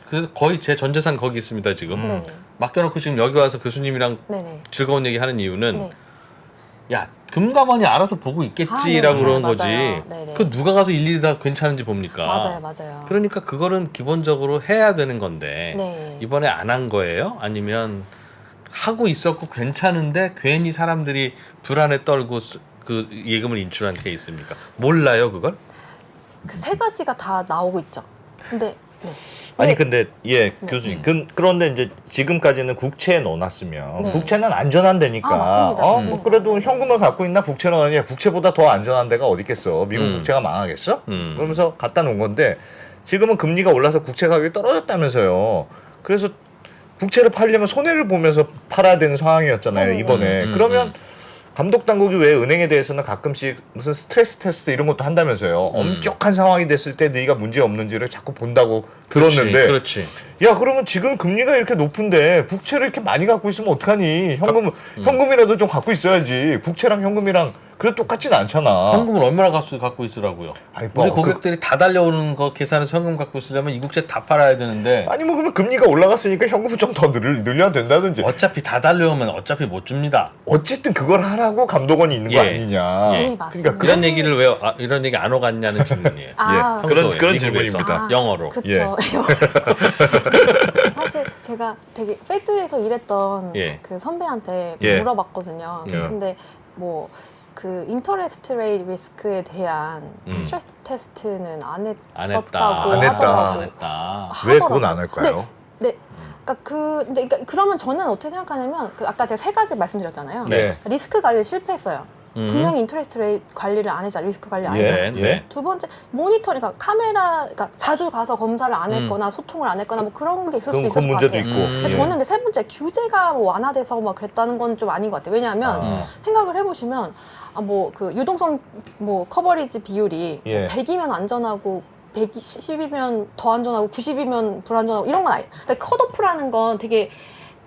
그래서 거의 제 전 재산 거기 있습니다 지금. 네네. 맡겨놓고 지금 여기 와서 교수님이랑 네네. 즐거운 얘기 하는 이유는 네. 야 금감원이 알아서 보고 있겠지라고 네, 그러는 맞아요. 거지. 네네. 그 누가 가서 일일이 다 괜찮은지 봅니까? 맞아요. 그러니까 그거는 기본적으로 해야 되는 건데 네. 이번에 안 한 거예요? 아니면 하고 있었고 괜찮은데 괜히 사람들이 불안에 떨고 그 예금을 인출한 케이스입니까? 몰라요 그걸? 그 세 가지가 다 나오고 있죠. 근데 아니 근데 교수님 그런데 이제 지금까지는 국채에 넣어놨으면 네. 국채는 안전한 데니까 맞습니다. 뭐 맞습니다. 그래도 현금을 갖고 있나 국채를 넣느냐 국채보다 더 안전한 데가 어디 있겠어. 미국 국채가 망하겠어? 그러면서 갖다 놓은 건데 지금은 금리가 올라서 국채 가격이 떨어졌다면서요. 그래서 국채를 팔려면 손해를 보면서 팔아야 되는 상황이었잖아요 이번에. 그러면 감독 당국이 왜 은행에 대해서는 가끔씩 무슨 스트레스 테스트 이런 것도 한다면서요. 엄격한 상황이 됐을 때 네가 문제 없는지를 자꾸 본다고 들었는데. 그렇지. 야 그러면 지금 금리가 이렇게 높은데 국채를 이렇게 많이 갖고 있으면 어떡하니? 현금이라도 좀 갖고 있어야지. 국채랑 현금이랑 그래 똑같진 않잖아. 현금을 얼마나 갖고 있으라고요? 아니, 뭐 우리 고객들이 다 달려오는 거 계산해서 현금 갖고 있으려면 이 국채 다 팔아야 되는데 아니 뭐 그러면 금리가 올라갔으니까 현금을 좀 더 늘려야 된다든지. 어차피 다 달려오면 어차피 못 줍니다. 어쨌든 그걸 하라고 감독원이 있는 거 예. 아니냐. 네, 맞습니다. 그러니까 이런 얘기를 왜 이런 얘기 안 오갔냐는 질문이에요. 아, 그런 평소에, 질문입니다. 미국에서. 영어로. 그쵸. 사실 제가 되게 페드에서 일했던 예. 그 선배한테 예. 물어봤거든요. 예. 근데 뭐 그 인터레스트 레이트 리스크에 대한 스트레스 테스트는 안 안 했다고 했다. 안 했다. 하더라고요. 안 했다. 왜 그건 안 할까요? 네. 그러니까 그러면 저는 어떻게 생각하냐면 그 아까 제가 세 가지 말씀드렸잖아요. 네. 리스크 관리를 실패했어요. 분명히 인터레스트 레이트 관리를 안 했잖아. 리스크 관리 안 예. 했잖아. 네. 두 번째 모니터링, 그러니까 카메라, 그러니까 자주 가서 검사를 안 했거나 소통을 안 했거나 뭐 그런 게 있을 수도 그 있을 것 문제도 같아요. 있고. 근데 저는 근데 세 번째 규제가 뭐 완화돼서 막 그랬다는 건 좀 아닌 것 같아요. 왜냐하면 생각을 해보시면 뭐 그 유동성 뭐 커버리지 비율이 예. 100이면 안전하고 110이면 더 안전하고 90이면 불안전하고 이런 건 아니에요. 그러니까 컷오프라는 건 되게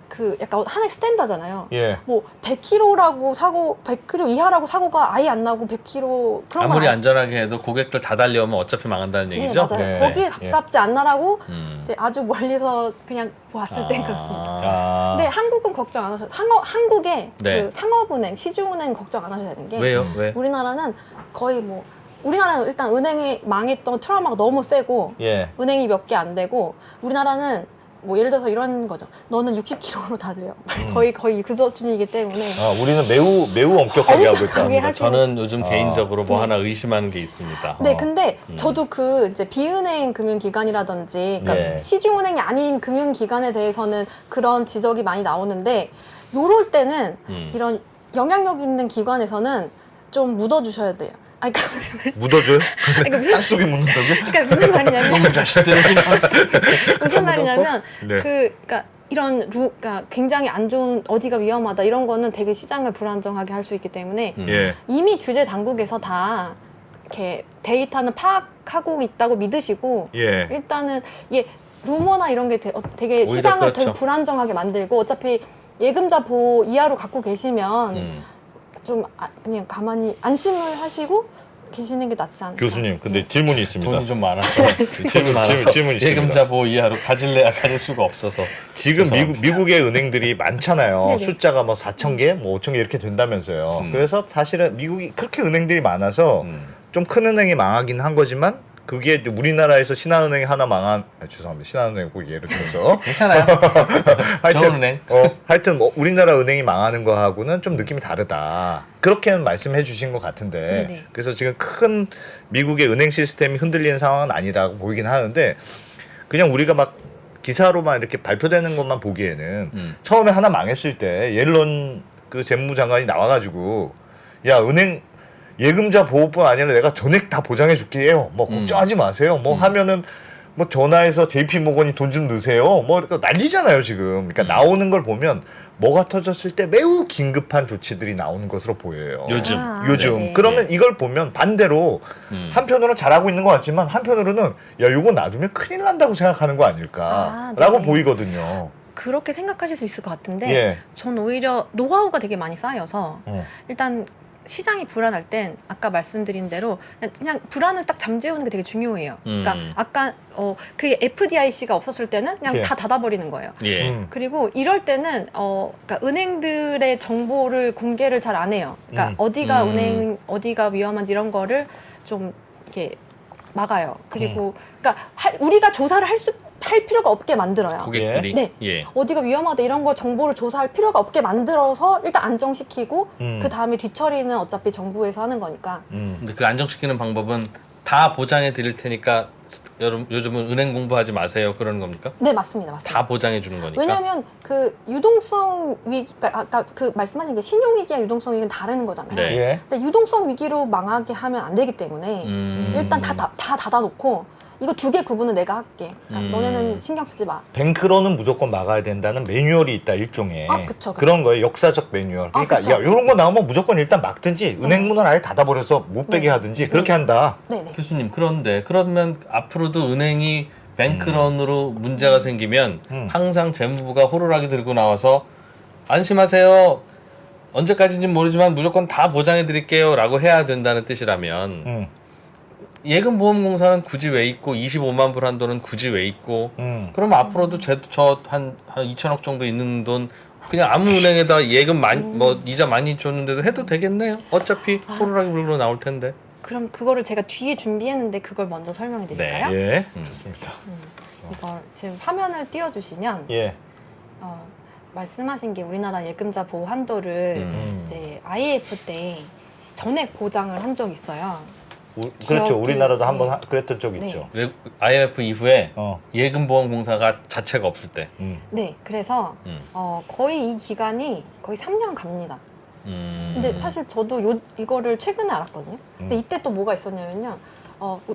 그 약간 하나의 스탠다잖아요. 예. 뭐 100km라고 사고 100km 이하라고 사고가 아예 안 나고 100km 그런 건 아무리 아니- 안전하게 해도 고객들 다 달려오면 어차피 망한다는 네, 얘기죠? 맞아요. 네. 거기에 가깝지 않나라고 음. 이제 아주 멀리서 그냥 보았을 땐 그렇습니다. 아. 근데 한국은 걱정 안 하셔도 한국의 네. 그 상업은행, 시중은행 걱정 안 하셔야 되는 게 왜요? 왜? 우리나라는 거의 뭐 우리나라는 일단 은행이 망했던 트라우마가 너무 세고 예. 은행이 몇 개 안 되고 우리나라는 뭐 예를 들어서 이런 거죠. 너는 60km로 달려. 거의 그 수준이기 때문에 우리는 매우 엄격하게 하고 엄격하게 있다. 하시- 저는 요즘 아. 개인적으로 뭐 하나 의심하는 게 있습니다. 네, 근데 저도 그 이제 비은행 금융기관이라든지, 그러니까 예. 시중은행이 아닌 금융기관에 대해서는 그런 지적이 많이 나오는데, 요럴 때는 이런 영향력 있는 기관에서는 좀 묻어주셔야 돼요. 아니, 그러니까 무슨 말, 묻어줘요? 그러니까 무슨, 땅속에 묻는다고요? 그러니까 무슨 말이냐면, 자식들은 무슨 말이냐면, 네. 그러니까 이런 그러니까 굉장히 안 좋은 어디가 위험하다 이런 거는 되게 시장을 불안정하게 할 수 있기 때문에 예. 이미 규제 당국에서 다 이렇게 데이터는 파악하고 있다고 믿으시고 예. 일단은 이게 루머나 이런 게 되게 시장을 그렇죠. 되게 불안정하게 만들고 어차피 예금자 보호 이하로 갖고 계시면 좀 그냥 가만히 안심을 하시고 계시는 게 낫지 않을까. 교수님, 근데 질문이 있습니다. 돈이 좀 많아서 질문 많아서 질문 있습니다. 예금자 보호 이하로 가질래야 가질 수가 없어서 지금 죄송합니다. 미국의 은행들이 많잖아요. 네네. 숫자가 뭐 4,000개, 뭐 5,000개 이렇게 된다면서요. 그래서 사실은 미국이 그렇게 은행들이 많아서 좀 큰 은행이 망하긴 한 거지만 그게 우리나라에서 신한은행이 하나 죄송합니다. 신한은행 꼭 예를 들어서 괜찮아요. 좋은 은행. 하여튼 뭐 우리나라 은행이 망하는 거하고는 좀 느낌이 다르다. 그렇게 말씀해 주신 것 같은데 네네. 그래서 지금 큰 미국의 은행 시스템이 흔들리는 상황은 아니라고 보이긴 하는데 그냥 우리가 막 기사로만 이렇게 발표되는 것만 보기에는 처음에 하나 망했을 때 옐런 그 재무장관이 나와가지고 야 은행 예금자 보호뿐 아니라 내가 전액 다 보장해 줄게요. 뭐 걱정하지 마세요. 뭐 하면은 뭐 전화해서 JP 모건이 돈 좀 넣으세요. 뭐 이렇게 난리잖아요 지금. 그러니까 나오는 걸 보면 뭐가 터졌을 때 매우 긴급한 조치들이 나오는 것으로 보여요. 요즘. 요즘. 네네. 그러면 이걸 보면 반대로 한편으로는 잘하고 있는 것 같지만 한편으로는 야 이거 놔두면 큰일 난다고 생각하는 거 아닐까라고 네네. 보이거든요. 그렇게 생각하실 수 있을 것 같은데 예. 전 오히려 노하우가 되게 많이 쌓여서 일단 시장이 불안할 땐 아까 말씀드린 대로 그냥 불안을 딱 잠재우는 게 되게 중요해요. 그러니까 아까 그게 FDIC가 없었을 때는 그냥 예. 다 닫아버리는 거예요. 예. 그리고 이럴 때는 그러니까 은행들의 정보를 공개를 잘 안 해요. 그러니까 어디가 은행 어디가 위험한지 이런 거를 좀 이렇게 막아요. 그리고 그러니까 우리가 조사를 할 필요가 없게 만들어요. 고객들이 네. 예. 어디가 위험하다 이런 거 정보를 조사할 필요가 없게 만들어서 일단 안정시키고 그 다음에 뒤처리는 어차피 정부에서 하는 거니까. 근데 그 안정시키는 방법은 다 보장해 드릴 테니까 여러분 요즘은 은행 공부하지 마세요 그러는 겁니까? 네, 맞습니다. 다 보장해 주는 거니까. 왜냐하면 그 유동성 위기, 그러니까 아까 그 말씀하신 게 신용 위기와 유동성 위기는 다르는 거잖아요. 네. 예. 근데 유동성 위기로 망하게 하면 안 되기 때문에 일단 다 닫아놓고 이거 2개 구분은 내가 할게. 그러니까 너네는 신경 쓰지 마. 뱅크런은 무조건 막아야 된다는 매뉴얼이 있다 일종의. 아, 그쵸. 그런 거예요. 역사적 매뉴얼. 그러니까 그쵸. 야 이런 거 나오면 무조건 일단 막든지 은행 문을 아예 닫아버려서 못 빼게 네. 하든지 그렇게 한다. 네네. 교수님 그런데 그러면 앞으로도 은행이 뱅크런으로 문제가 생기면 항상 재무부가 호루라기 들고 나와서 안심하세요. 언제까지인지 모르지만 무조건 다 보장해 드릴게요 라고 해야 된다는 뜻이라면 예금보험공사는 굳이 왜 있고 25만 불 한도는 굳이 왜 있고 그럼 앞으로도 저한 2천억 정도 있는 돈 그냥 아무 은행에다 예금 많이 뭐 이자 많이 줬는데도 해도 되겠네요. 어차피 호루라기 불고 나올 텐데. 그럼 그거를 제가 뒤에 준비했는데 그걸 먼저 설명해 드릴까요? 예. 좋습니다. 이걸 지금 화면을 띄워주시면 예. 말씀하신 게 우리나라 예금자 보호 한도를 이제 IMF 때 전액 보장을 한 적이 있어요. 그렇죠. 기업이- 우리나라도 한번 네. 그랬던 적 네. 있죠. IMF 이후에 어. 예금보험공사가 자체가 없을 때. 네, 그래서 거의 이 기간이 거의 3년 갑니다. 근데 사실 저도 이거를 최근에 알았거든요. 근데 이때 또 뭐가 있었냐면요.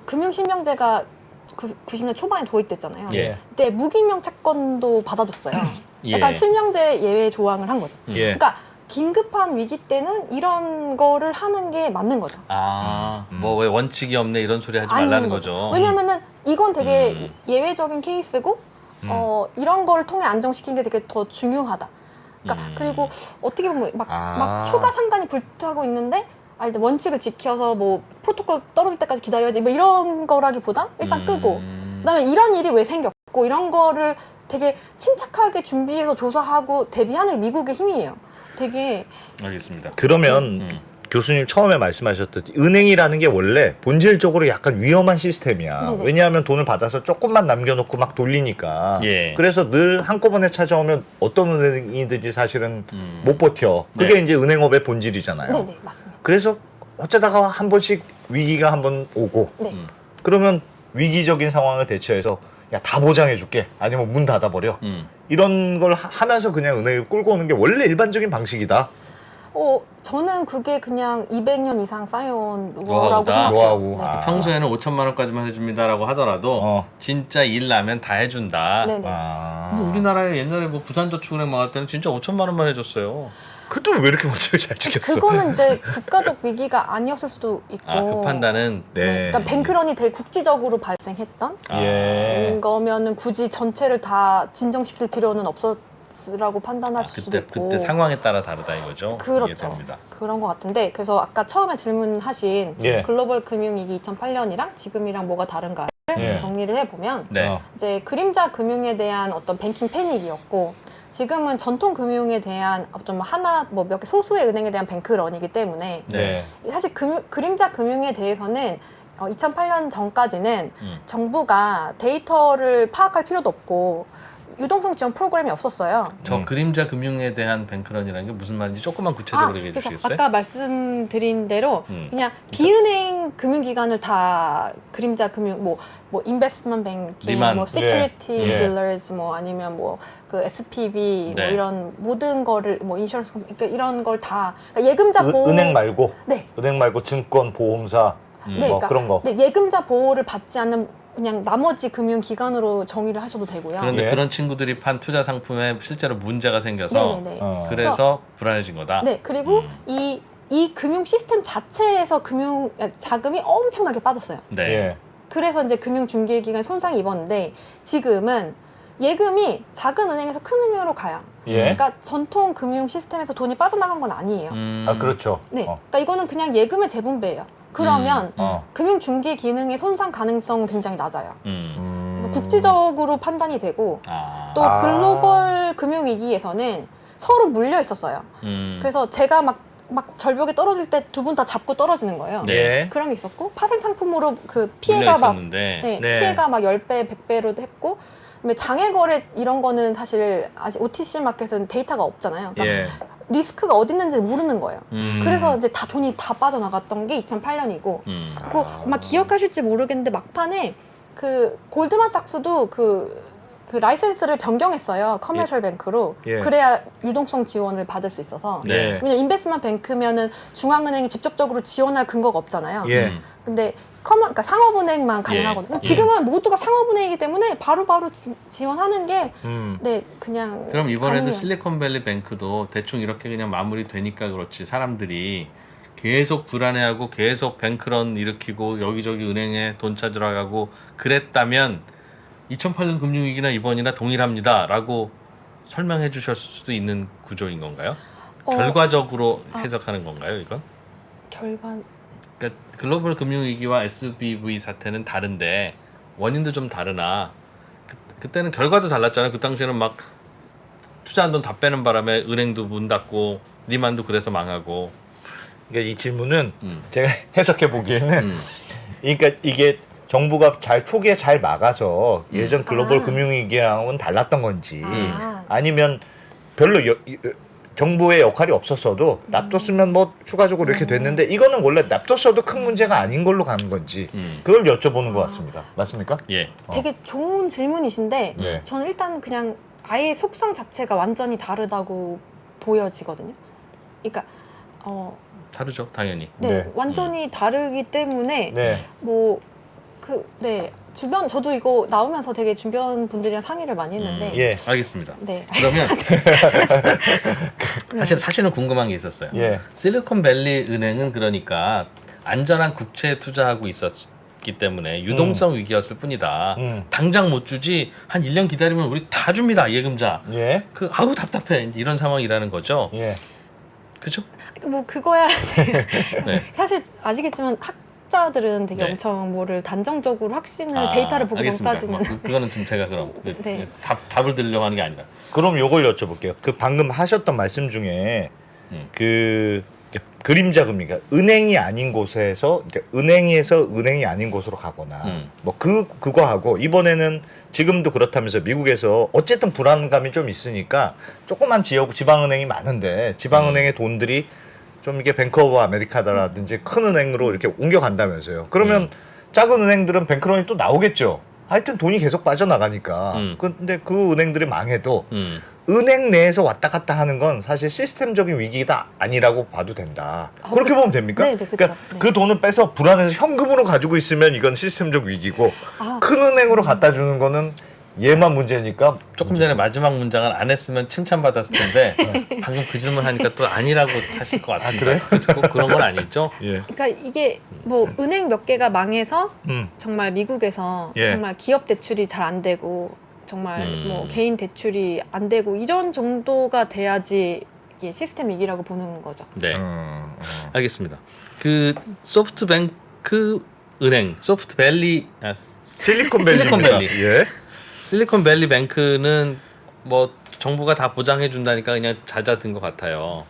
금융실명제가 90년 초반에 도입됐잖아요. 예. 그때 무기명 채권도 받아줬어요. 예. 약간 실명제 예외 조항을 한 거죠. 예. 그러니까 긴급한 위기 때는 이런 거를 하는 게 맞는 거죠. 뭐 왜 원칙이 없네 이런 소리 하지 말라는 아닌 거죠. 왜냐면은 이건 되게 예외적인 케이스고 이런 걸 통해 안정시키는 게 되게 더 중요하다. 그러니까 그리고 어떻게 보면 막 초과 상관이 불타고 있는데 원칙을 지켜서 뭐 프로토콜 떨어질 때까지 기다려야지 뭐 이런 거라기보다 일단 끄고 그다음에 이런 일이 왜 생겼고 이런 거를 되게 침착하게 조사하고 대비하는 게 미국의 힘이에요. 되게 알겠습니다. 그러면 교수님 처음에 말씀하셨듯이 은행이라는 게 원래 본질적으로 약간 위험한 시스템이야. 네네. 왜냐하면 돈을 받아서 조금만 남겨놓고 막 돌리니까. 예. 그래서 늘 한꺼번에 찾아오면 어떤 은행이든지 사실은 못 버텨. 그게 네. 이제 은행업의 본질이잖아요. 네네 맞습니다. 그래서 어쩌다가 한 번씩 위기가 한 번 오고 네. 그러면 위기적인 상황을 대처해서 야 다 보장해줄게 아니면 문 닫아버려 이런 걸 하면서 그냥 은행을 끌고 오는 게 원래 일반적인 방식이다. 저는 그게 그냥 200년 이상 쌓여온 노하우다. 거라고 생각해요. 노하우. 네. 아. 평소에는 5천만 원까지만 해줍니다라고 하더라도 진짜 일 나면 다 해준다. 네네. 근데 우리나라에 옛날에 뭐 부산저축은행 망할 때는 진짜 5천만 원만 해줬어요. 그것도 왜 이렇게 원칙을 잘 지켰어? 그거는 이제 국가적 위기가 아니었을 수도 있고. 그 판단은 네. 그러니까 뱅크런이 되게 국지적으로 발생했던 예. 거면은 굳이 전체를 다 진정시킬 필요는 없었라고 판단할 수도 있고. 그때 상황에 따라 다르다 이거죠. 그렇죠. 이해됩니다. 그런 것 같은데 그래서 아까 처음에 질문하신 예. 글로벌 금융위기 2008년이랑 지금이랑 뭐가 다른가를 예. 정리를 해보면 네. 이제 그림자 금융에 대한 어떤 뱅킹 패닉이었고 지금은 전통 금융에 대한 어떤 몇 개 소수의 은행에 대한 뱅크런이기 때문에 네. 사실 그림자 금융에 대해서는 2008년 전까지는 정부가 데이터를 파악할 필요도 없고 유동성 지원 프로그램이 없었어요. 저 그림자 금융에 대한 뱅크런이라는 게 무슨 말인지 조금만 구체적으로 얘기해 그래서 주시겠어요? 아까 말씀드린 대로 그냥 비은행 금융기관을 다 그림자 금융 뭐 인베스트먼트 뱅킹, 리만. 뭐 시큐리티 예. 딜러즈 뭐 아니면 뭐 그 SPV 네. 뭐 이런 모든 거를 뭐 인슈런스 그러니까 이런 걸 다 그러니까 예금자 보호 은행 말고 네. 은행 말고 증권 보험사 네, 뭐 그러니까 그런 거. 네, 예금자 보호를 받지 않는 그냥 나머지 금융기관으로 정의를 하셔도 되고요. 그런데 예. 그런 친구들이 판 투자 상품에 실제로 문제가 생겨서 네네네. 그래서 불안해진 거다. 네, 그리고 이 금융 시스템 자체에서 자금이 엄청나게 빠졌어요. 네. 예. 그래서 이제 금융중개기관에 손상이 입었는데 지금은 예금이 작은 은행에서 큰 은행으로 가요. 예. 그러니까 전통 금융 시스템에서 돈이 빠져나간 건 아니에요. 아 그렇죠. 네, 그러니까 이거는 그냥 예금의 재분배예요. 그러면 금융중개 기능의 손상 가능성은 굉장히 낮아요. 그래서 국지적으로 판단이 되고 또 글로벌 금융위기에서는 서로 물려 있었어요. 그래서 제가 막 절벽에 떨어질 때 두 분 다 잡고 떨어지는 거예요. 네. 그런 게 있었고 파생 상품으로 그 피해가 막 있었는데. 네. 피해가 막 10배, 100배로도 했고 그다음에 장외 거래 이런 거는 사실 아직 OTC 마켓은 데이터가 없잖아요. 그러니까 예. 리스크가 어디 있는지 모르는 거예요. 그래서 이제 다 돈이 다 빠져나갔던 게 2008년이고 그리고 아마 기억하실지 모르겠는데 막판에 그 골드만삭스도 그 라이센스를 변경했어요. 커머셜 뱅크로. 예. 그래야 유동성 지원을 받을 수 있어서. 네. 왜냐면 인베스트먼트 뱅크면은 중앙은행이 직접적으로 지원할 근거가 없잖아요. 예. 근데 그러니까 상업은행만 가능하거든요. 예. 지금은 모두가 상업은행이기 때문에 바로바로 지원하는 게 네, 그냥 그럼 이번에도 가능해요. 실리콘밸리 뱅크도 대충 이렇게 그냥 마무리되니까 그렇지 사람들이 계속 불안해하고 계속 뱅크런 일으키고 여기저기 은행에 돈 찾으러 가고 그랬다면 2008년 금융위기나 이번이나 동일합니다라고 설명해 주셨을 수도 있는 구조인 건가요? 결과적으로 해석하는 건가요, 이건? 결과 그러니까 글로벌 금융위기와 SBV 사태는 다른데 원인도 좀 다르나 그때는 결과도 달랐잖아요. 그 당시에는 막 투자한 돈 다 빼는 바람에 은행도 문 닫고 리만도 그래서 망하고. 그러니까 이 질문은 제가 해석해 보기에는 그러니까 이게 정부가 초기에 잘 막아서 예전 글로벌 금융위기랑은 달랐던 건지 아니면 별로 정부의 역할이 없었어도 놔뒀으면 뭐 추가적으로 이렇게 됐는데 이거는 원래 놔뒀어도 큰 문제가 아닌 걸로 가는 건지 그걸 여쭤보는 것 같습니다. 맞습니까? 예. 되게 좋은 질문이신데 네. 저는 일단 그냥 아예 속성 자체가 완전히 다르다고 보여지거든요. 그러니까 다르죠, 당연히. 네, 네. 완전히 다르기 때문에 네. 네, 주변 저도 이거 나오면서 되게 주변 분들이랑 상의를 많이 했는데 예. 알겠습니다. 네. 그러면 사실은 궁금한 게 있었어요. 예. 실리콘밸리 은행은 그러니까 안전한 국채에 투자하고 있었기 때문에 유동성 위기였을 뿐이다. 당장 못 주지 한 1년 기다리면 우리 다 줍니다. 예금자. 예. 아우 답답해. 이런 상황이라는 거죠. 예. 그죠? 뭐 그거야 네. 사실 아시겠지만 학자들은 되게 네. 엄청 뭐를 단정적으로 확신을 데이터를 보고 알겠습니다. 전까지는 뭐 그거는 좀 제가 그럼 네. 답을 드리려고 하는 게 아니라. 그럼 요걸 여쭤볼게요. 그 방금 하셨던 말씀 중에 그 그림자 금리, 그러니까 은행이 아닌 곳에서 그러니까 은행에서 은행이 아닌 곳으로 가거나 뭐 그거 하고 이번에는 지금도 그렇다면서 미국에서 어쨌든 불안감이 좀 있으니까 조그만 지방은행이 많은데 지방은행의 돈들이 좀 이게 뱅크 오브 아메리카라든지 큰 은행으로 이렇게 옮겨간다면서요. 그러면 작은 은행들은 뱅크런이 또 나오겠죠. 하여튼 돈이 계속 빠져나가니까. 근데 그 은행들이 망해도 은행 내에서 왔다 갔다 하는 건 사실 시스템적인 위기가 아니라고 봐도 된다. 그렇게 보면 됩니까? 네, 그쵸. 그러니까 네. 그 돈을 빼서 불안해서 현금으로 가지고 있으면 이건 시스템적 위기고 큰 은행으로 갖다 주는 거는 얘만 문제니까. 조금 전에 마지막 문장을 안 했으면 칭찬받았을 텐데 방금 그 질문 하니까 또 아니라고 하실 것 같은데. 꼭 그런 건 아니죠? 예. 그러니까 이게 뭐 은행 몇 개가 망해서 정말 미국에서 예. 정말 기업 대출이 잘 안 되고 정말 뭐 개인 대출이 안 되고 이런 정도가 돼야지 이게 시스템 위기라고 보는 거죠. 네. 알겠습니다. 그 소프트뱅크 은행, 실리콘밸리. 예. 실리콘밸리 뱅크는 뭐 정부가 다 보장해 준다니까 그냥 잦아든 것 같아요.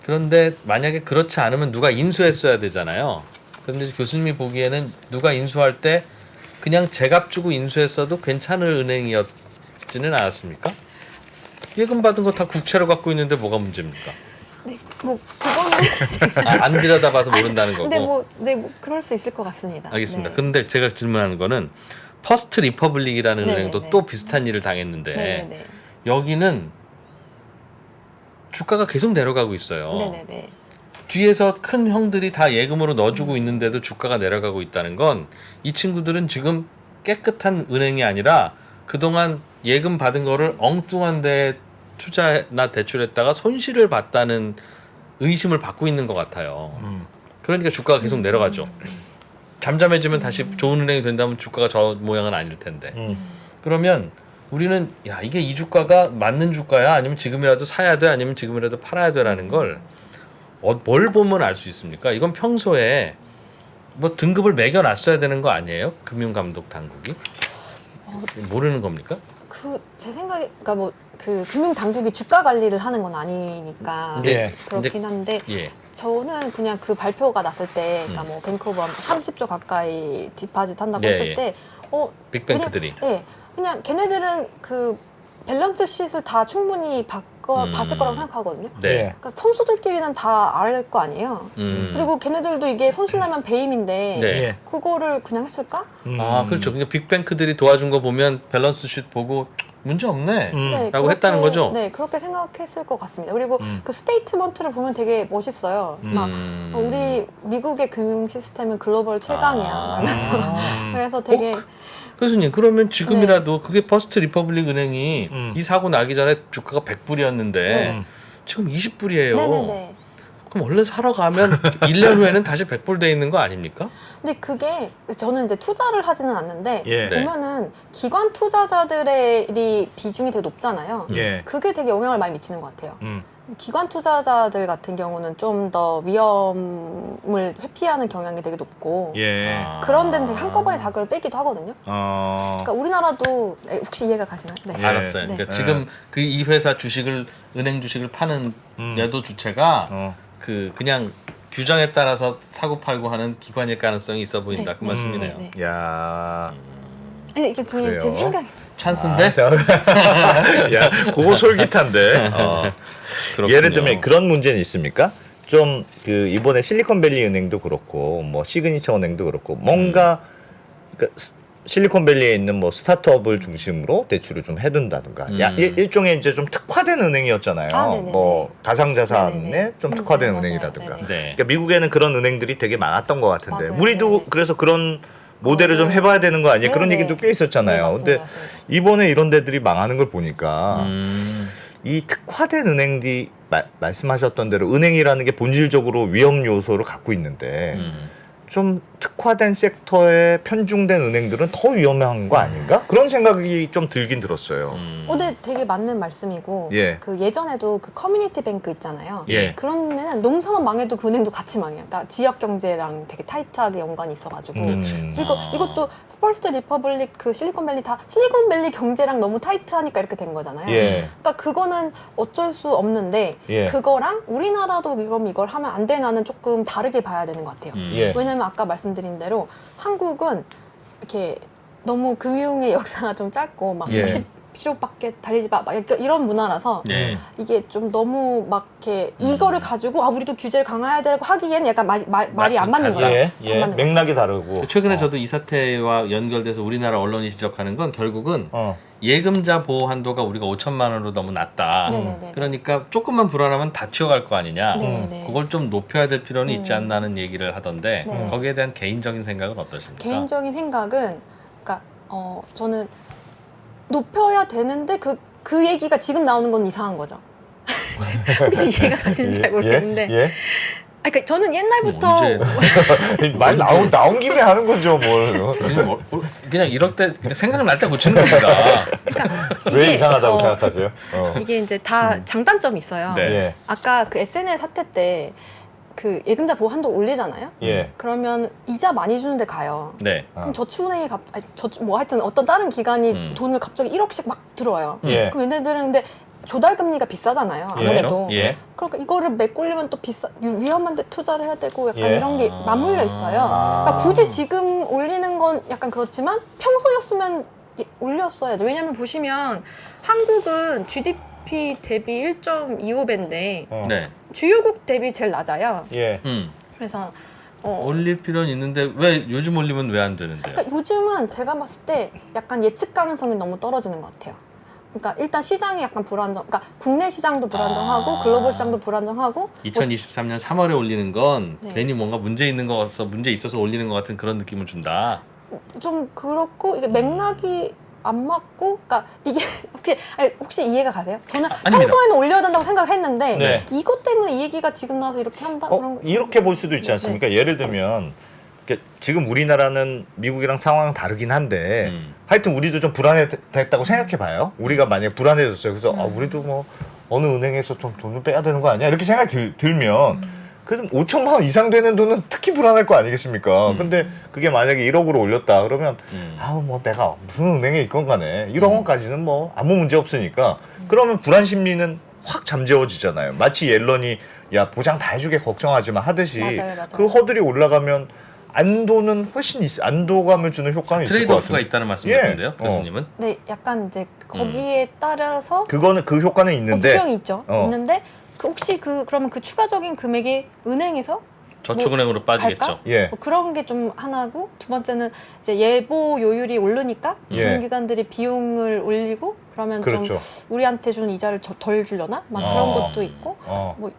그런데 만약에 그렇지 않으면 누가 인수했어야 되잖아요. 그런데 교수님이 보기에는 누가 인수할 때 그냥 제값 주고 인수했어도 괜찮을 은행이었지는 않았습니까? 예금 받은 거 다 국채로 갖고 있는데 뭐가 문제입니까? 네, 뭐 그거는 안 들여다봐서 모른다는 거고. 근데 뭐 그럴 수 있을 것 같습니다. 알겠습니다. 네. 근데 제가 질문하는 거는 퍼스트 리퍼블릭이라는 네네네. 은행도 또 비슷한 일을 당했는데 네네네. 여기는 주가가 계속 내려가고 있어요. 네네네. 뒤에서 큰 형들이 다 예금으로 넣어주고 있는데도 주가가 내려가고 있다는 건 이 친구들은 지금 깨끗한 은행이 아니라 그동안 예금 받은 거를 엉뚱한 데 투자나 대출했다가 손실을 봤다는 의심을 받고 있는 것 같아요. 그러니까 주가가 계속 내려가죠. 잠잠해지면 다시 좋은 은행이 된다면 주가가 저 모양은 아닐 텐데. 그러면 우리는 야 이게 이 주가가 맞는 주가야 아니면 지금이라도 사야 돼 아니면 지금이라도 팔아야 돼라는 걸 뭘 보면 알 수 있습니까? 이건 평소에 뭐 등급을 매겨놨어야 되는 거 아니에요? 금융감독 당국이 모르는 겁니까? 제 생각에 그러니까 뭐 그 금융 당국이 주가 관리를 하는 건 아니니까 예. 그렇긴 한데 예. 저는 그냥 그 발표가 났을 때 그러니까 뭐 뱅크 오브 30조 가까이 디파짓 한다고 예, 했을 예. 때 빅뱅크들이 그냥, 네, 그냥 걔네들은 그 밸런스 쉿을 다 충분히 봤을 거라고 생각하거든요. 네. 그러니까 선수들끼리는 다 알 거 아니에요. 그리고 걔네들도 이게 선수라면 배임인데 네. 그거를 그냥 했을까? 아, 그렇죠. 그러니까 빅뱅크들이 도와준 거 보면 밸런스 슛 보고 문제 없네. 네, 라고 했다는 거죠? 네, 그렇게 생각했을 것 같습니다. 그리고 그 스테이트먼트를 보면 되게 멋있어요. 막 우리 미국의 금융 시스템은 글로벌 최강이야. 그래서 되게 교수님, 그러면 지금이라도 그게 퍼스트 리퍼블릭 은행이 이 사고 나기 전에 주가가 100불이었는데 지금 20불이에요. 네네네. 그럼 얼른 사러 가면 1년 후에는 다시 100불 돼 있는 거 아닙니까? 근데 그게 저는 이제 투자를 하지는 않는데 예. 보면은 기관 투자자들의 비중이 되게 높잖아요. 예. 그게 되게 영향을 많이 미치는 것 같아요. 음. 기관 투자자들 같은 경우는 좀 더 위험을 회피하는 경향이 되게 높고 예. 그런 데는 되게 한꺼번에 자금을 빼기도 하거든요. 어. 그러니까 우리나라도 혹시 이해가 가시나요? 네. 예. 알았어요. 네. 그러니까 지금 그 이 회사 주식을 은행 주식을 파는 여도 주체가 그냥 규정에 따라서 사고 팔고 하는 기관일 가능성이 있어 보인다. 네. 그 말씀이네요. 네. 야. 아니 이게 제 그래요? 생각이 찬스인데? 야, 그거 솔깃한데. 그렇군요. 예를 들면 그런 문제는 있습니까? 좀 그 이번에 실리콘밸리 은행도 그렇고 뭐 시그니처 은행도 그렇고 뭔가 그러니까 실리콘밸리에 있는 뭐 스타트업을 중심으로 대출을 좀 해둔다든가 일종의 이제 좀 특화된 은행이었잖아요. 아, 네네네. 뭐 가상자산에 네네네. 좀 특화된 네, 맞아요. 은행이라든가. 네네. 네. 그러니까 미국에는 그런 은행들이 되게 많았던 것 같은데 맞아요. 우리도 네네. 그래서 그런 모델을 좀 해봐야 되는 거 아니에요? 그런 네네. 얘기도 꽤 있었잖아요. 네, 맞습니다. 근데 맞습니다. 이번에 이런 데들이 망하는 걸 보니까 음. 이 특화된 은행들이 말씀하셨던 대로 은행이라는 게 본질적으로 위험 요소를 갖고 있는데 좀 특화된 섹터에 편중된 은행들은 더 위험한 거 아닌가? 그런 생각이 좀 들긴 들었어요. 근데 되게 맞는 말씀이고 예. 그 예전에도 그 커뮤니티 뱅크 있잖아요. 예. 그런 데는 농사만 망해도 그 은행도 같이 망해요. 그러니까 지역 경제랑 되게 타이트하게 연관이 있어가지고 그리고 이것도 퍼스트 리퍼블릭 그 실리콘밸리 다 실리콘밸리 경제랑 너무 타이트하니까 이렇게 된 거잖아요. 예. 그러니까 그거는 어쩔 수 없는데 예. 그거랑 우리나라도 그럼 이걸 하면 안 되나는 조금 다르게 봐야 되는 것 같아요. 예. 왜냐면 아까 말씀드린 대로 한국은 이렇게 너무 금융의 역사가 좀 짧고 막 예. 90km밖에 달리지 마 막 이런 문화라서 네. 이게 좀 너무 막 이렇게 이거를 가지고 우리도 규제를 강화해야 되고 하기에는 약간 말이 안 맞는 거예요. 예. 안 예. 맞는 맥락이 다르고. 최근에 저도 이 사태와 연결돼서 우리나라 언론이 지적하는 건 결국은 예금자 보호 한도가 우리가 5천만 원으로 너무 낮다. 네네네. 그러니까 조금만 불안하면 다 튀어갈 거 아니냐. 네네네. 그걸 좀 높여야 될 필요는 있지 않나는 얘기를 하던데 네네. 거기에 대한 개인적인 생각은 어떠십니까? 개인적인 생각은 그러니까 저는 높여야 되는데 그 얘기가 지금 나오는 건 이상한 거죠. 혹시 이해가 가시는지 잘 모르겠는데. 예? 그러니까 저는 옛날부터 언제- 말 나온 김에 하는 거죠, 뭘. 그냥 이럴 때 그냥 생각날 때 고치는 겁니다. 그러니까 왜 이게, 이상하다고 생각하세요? 이게 이제 다 장단점이 있어요. 네. 예. 아까 그 SNL 사태 때 그 예금자 보호 한도 올리잖아요. 예. 그러면 이자 많이 주는데 가요. 네. 그럼 저축은행이 뭐 하여튼 어떤 다른 기관이 돈을 갑자기 1억씩 막 들어와요. 예. 그럼 얘네들은 근데 조달 금리가 비싸잖아요. 아무래도. 예. 그러니까 이거를 메꾸려면 또 위험한데 투자를 해야 되고 약간 예. 이런 게 맞물려 있어요. 그러니까 굳이 지금 올리는 건 약간 그렇지만 평소였으면 올렸어야죠. 왜냐면 보시면 한국은 GDP 대비 1.25배인데 네. 주요국 대비 제일 낮아요. 예. 그래서 올릴 필요는 있는데 왜 요즘 올리면 왜 안 되는데요? 그러니까 요즘은 제가 봤을 때 약간 예측 가능성이 너무 떨어지는 것 같아요. 그러니까 일단 시장이 약간 불안정, 그러니까 국내 시장도 불안정하고 글로벌 시장도 불안정하고 2023년 3월에 올리는 건 네. 괜히 뭔가 문제 있는 거 같아서 문제 있어서 올리는 것 같은 그런 느낌을 준다. 좀 그렇고 이게 맥락이 안 맞고, 그러니까 이게 혹시 이해가 가세요? 저는 아닙니다. 평소에는 올려야 된다고 생각을 했는데 네. 이것 때문에 이 얘기가 지금 나와서 이렇게 한다 그런 거 이렇게 볼 수도 있지 네, 않습니까? 예를 들면 지금 우리나라는 미국이랑 상황은 다르긴 한데 하여튼 우리도 좀 불안했다고 생각해 봐요. 우리가 만약에 불안해졌어요. 그래서 우리도 뭐 어느 은행에서 좀 돈을 빼야 되는 거 아니야? 이렇게 생각이 들면 그럼 5천만 원 이상 되는 돈은 특히 불안할 거 아니겠습니까? 근데 그게 만약에 1억으로 올렸다 그러면 뭐 내가 무슨 은행에 있건 간에 1억 원까지는 뭐 아무 문제 없으니까 그러면 불안 심리는 확 잠재워지잖아요. 마치 옐런이 야 보장 다 해주게 걱정하지 마 하듯이 맞아요. 그 허들이 올라가면 안도는 훨씬 안도감을 주는 효과는 있을 것 트레이드오프가 같은데. 있다는 말씀 예. 같은데요, 교수님은? 네, 약간 이제 거기에 따라서 그거는 그 효과는 있는데 분명히 있죠. 어. 있는데 혹시 그러면 그 추가적인 금액이 은행에서 저축은행으로 빠지겠죠. 갈까? 예. 뭐 그런 게 좀 하나고, 두 번째는 이제 예보 요율이 오르니까 예. 금융기관들이 비용을 올리고 그러면 그렇죠. 좀 우리한테 주는 이자를 덜 주려나? 막 그런 것도 있고. 뭐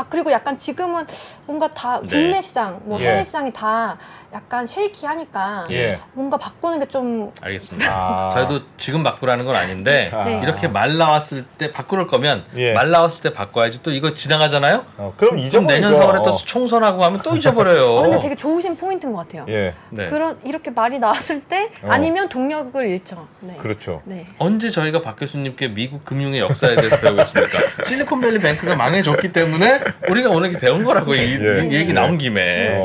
그리고 약간 지금은 뭔가 다 네. 국내 시장, 뭐 예. 해외 시장이 다 약간 쉐이키하니까 예. 뭔가 바꾸는 게 좀 알겠습니다. 저희도 지금 바꾸라는 건 아닌데 네. 이렇게 말 나왔을 때 바꿀 거면 예. 말 나왔을 때 바꿔야지. 또 이거 지나가잖아요. 그럼 그럼 잊어버리죠. 내년 4월에 또 총선하고 하면 또 잊어버려요. 근데 되게 좋으신 포인트인 것 같아요. 예. 네. 그런 이렇게 말이 나왔을 때 아니면 동력을 잃죠. 네. 그렇죠. 네. 언제 저희가 박 교수님께 미국 금융의 역사에 대해서 배우겠습니까? 실리콘밸리 뱅크가 망해졌기 때문에 우리가 오늘 이렇게 배운 거라고 이 예. 얘기 나온 김에.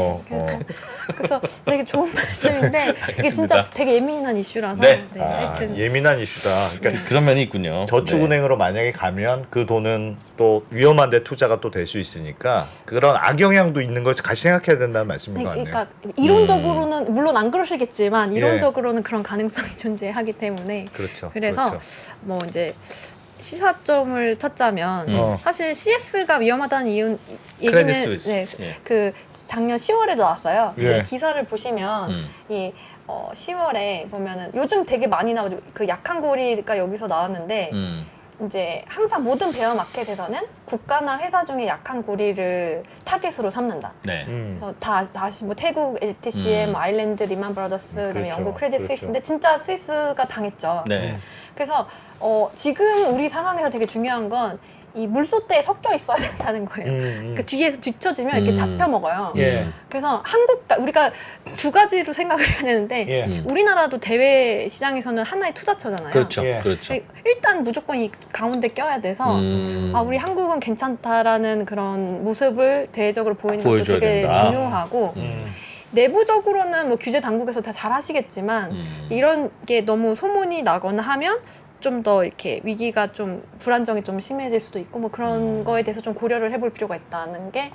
그래서 되게 좋은 말씀인데 이게 알겠습니다. 진짜 되게 예민한 이슈라서 네. 하여튼 예민한 이슈다. 그러니까 그런 면이 있군요. 저축은행으로 만약에 가면 그 돈은 또 위험한데 투자가 또 될 수 있으니까 그런 악영향도 있는 걸 같이 생각해야 된다는 말씀인 것 같네요. 그러니까 이론적으로는 물론 안 그러시겠지만 이론적으로는 그런 가능성이 존재하기 때문에 그렇죠. 그래서 그렇죠. 뭐 이제 시사점을 찾자면 사실 CS가 위험하다는 이유 크레딧 얘기는 스위스. 네, 예. 그 작년 10월에도 나왔어요. 예. 이제 기사를 보시면 이 10월에 보면은 요즘 되게 많이 나오죠. 그 약한 고리가 여기서 나왔는데 이제 항상 모든 베어 마켓에서는 국가나 회사 중에 약한 고리를 타겟으로 삼는다. 네. 그래서 다시 뭐 태국 LTCM, 아일랜드 리만 브라더스, 그다음에 그렇죠. 영국 크레딧 스위스인데 진짜 스위스가 당했죠. 네. 그래서 지금 우리 상황에서 되게 중요한 건 이 물소대에 섞여 있어야 된다는 거예요. 그 뒤에 뒤쳐지면 이렇게 잡혀 먹어요. 예. 그래서 우리가 두 가지로 생각을 해야 되는데 예. 우리나라도 대외 시장에서는 하나의 투자처잖아요. 그렇죠. 예. 그렇죠. 일단 무조건 이 가운데 껴야 돼서 우리 한국은 괜찮다라는 그런 모습을 대외적으로 보이는 것도 보여줘야 되게 된다. 중요하고 내부적으로는 뭐 규제 당국에서 다 잘 하시겠지만 이런 게 너무 소문이 나거나 하면 좀 더 이렇게 위기가 좀 불안정이 좀 심해질 수도 있고 뭐 그런 거에 대해서 좀 고려를 해볼 필요가 있다는 게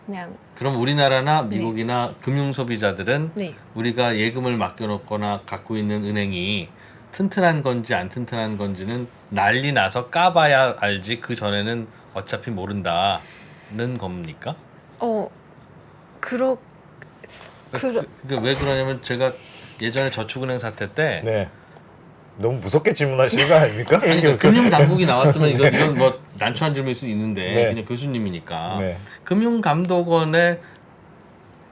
그냥 그럼 우리나라나 미국이나 금융 소비자들은 네. 우리가 예금을 맡겨놓거나 갖고 있는 은행이 튼튼한 건지 안 튼튼한 건지는 난리 나서 까봐야 알지 그 전에는 어차피 모른다는 겁니까? 왜 그러냐면 제가 예전에 저축은행 사태 때 네. 너무 무섭게 질문하시는 거 아닙니까? 아니, 그러니까 금융 당국이 나왔으면 이건 뭐 난처한 질문일 수 있는데 네. 그냥 교수님이니까 네. 금융감독원의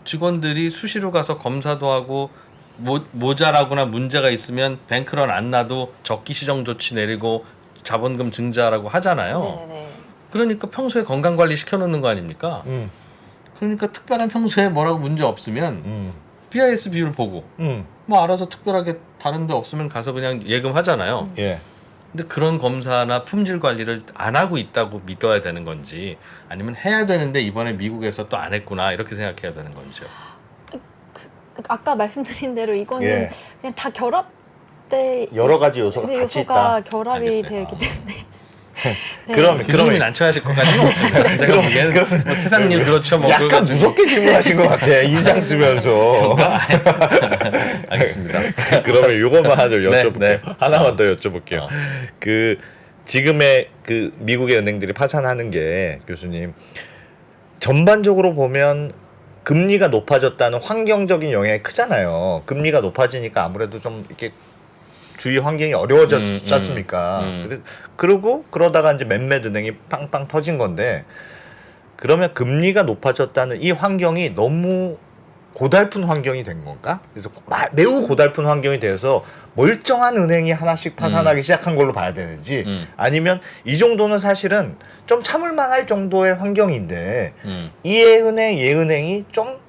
직원들이 수시로 가서 검사도 하고 모자라거나 문제가 있으면 뱅크런 안 놔도 적기 시정 조치 내리고 자본금 증자라고 하잖아요. 네네네. 그러니까 평소에 건강 관리 시켜놓는 거 아닙니까? 그러니까 특별한 평소에 뭐라고 문제 없으면 BIS 비율 보고 뭐 알아서 특별하게 다른 데 없으면 가서 그냥 예금하잖아요. 예. 근데 그런 검사나 품질 관리를 안 하고 있다고 믿어야 되는 건지 아니면 해야 되는데 이번에 미국에서 또 안 했구나 이렇게 생각해야 되는 건지요. 아까 말씀드린 대로 이거는 예. 그냥 다 결합돼 여러 가지 요소가 같이 있다. 결합이 알겠어요. 되어 있기 때문에 네. 교수님이 난처하실 것까지는 없습니다. 제가 보기에는 뭐 세상 일 그렇죠. 뭐 약간 그래가지고. 무섭게 질문하신 것 같아. 인상 쓰면서. 알겠습니다. 그러면 이것만 하나 더 여쭤볼게요. 네. 하나만 더 여쭤볼게요. 그 지금의 그 미국의 은행들이 파산하는 게 교수님 전반적으로 보면 금리가 높아졌다는 환경적인 영향이 크잖아요. 금리가 높아지니까 아무래도 좀 이렇게 주위 환경이 어려워졌지 않습니까? 그리고 그러다가 이제 몇몇 은행이 빵빵 터진 건데 그러면 금리가 높아졌다는 이 환경이 너무 고달픈 환경이 된 건가? 그래서 매우 고달픈 환경이 되어서 멀쩡한 은행이 하나씩 파산하기 시작한 걸로 봐야 되는지 아니면 이 정도는 사실은 좀 참을 만할 정도의 환경인데 이 예은행이 좀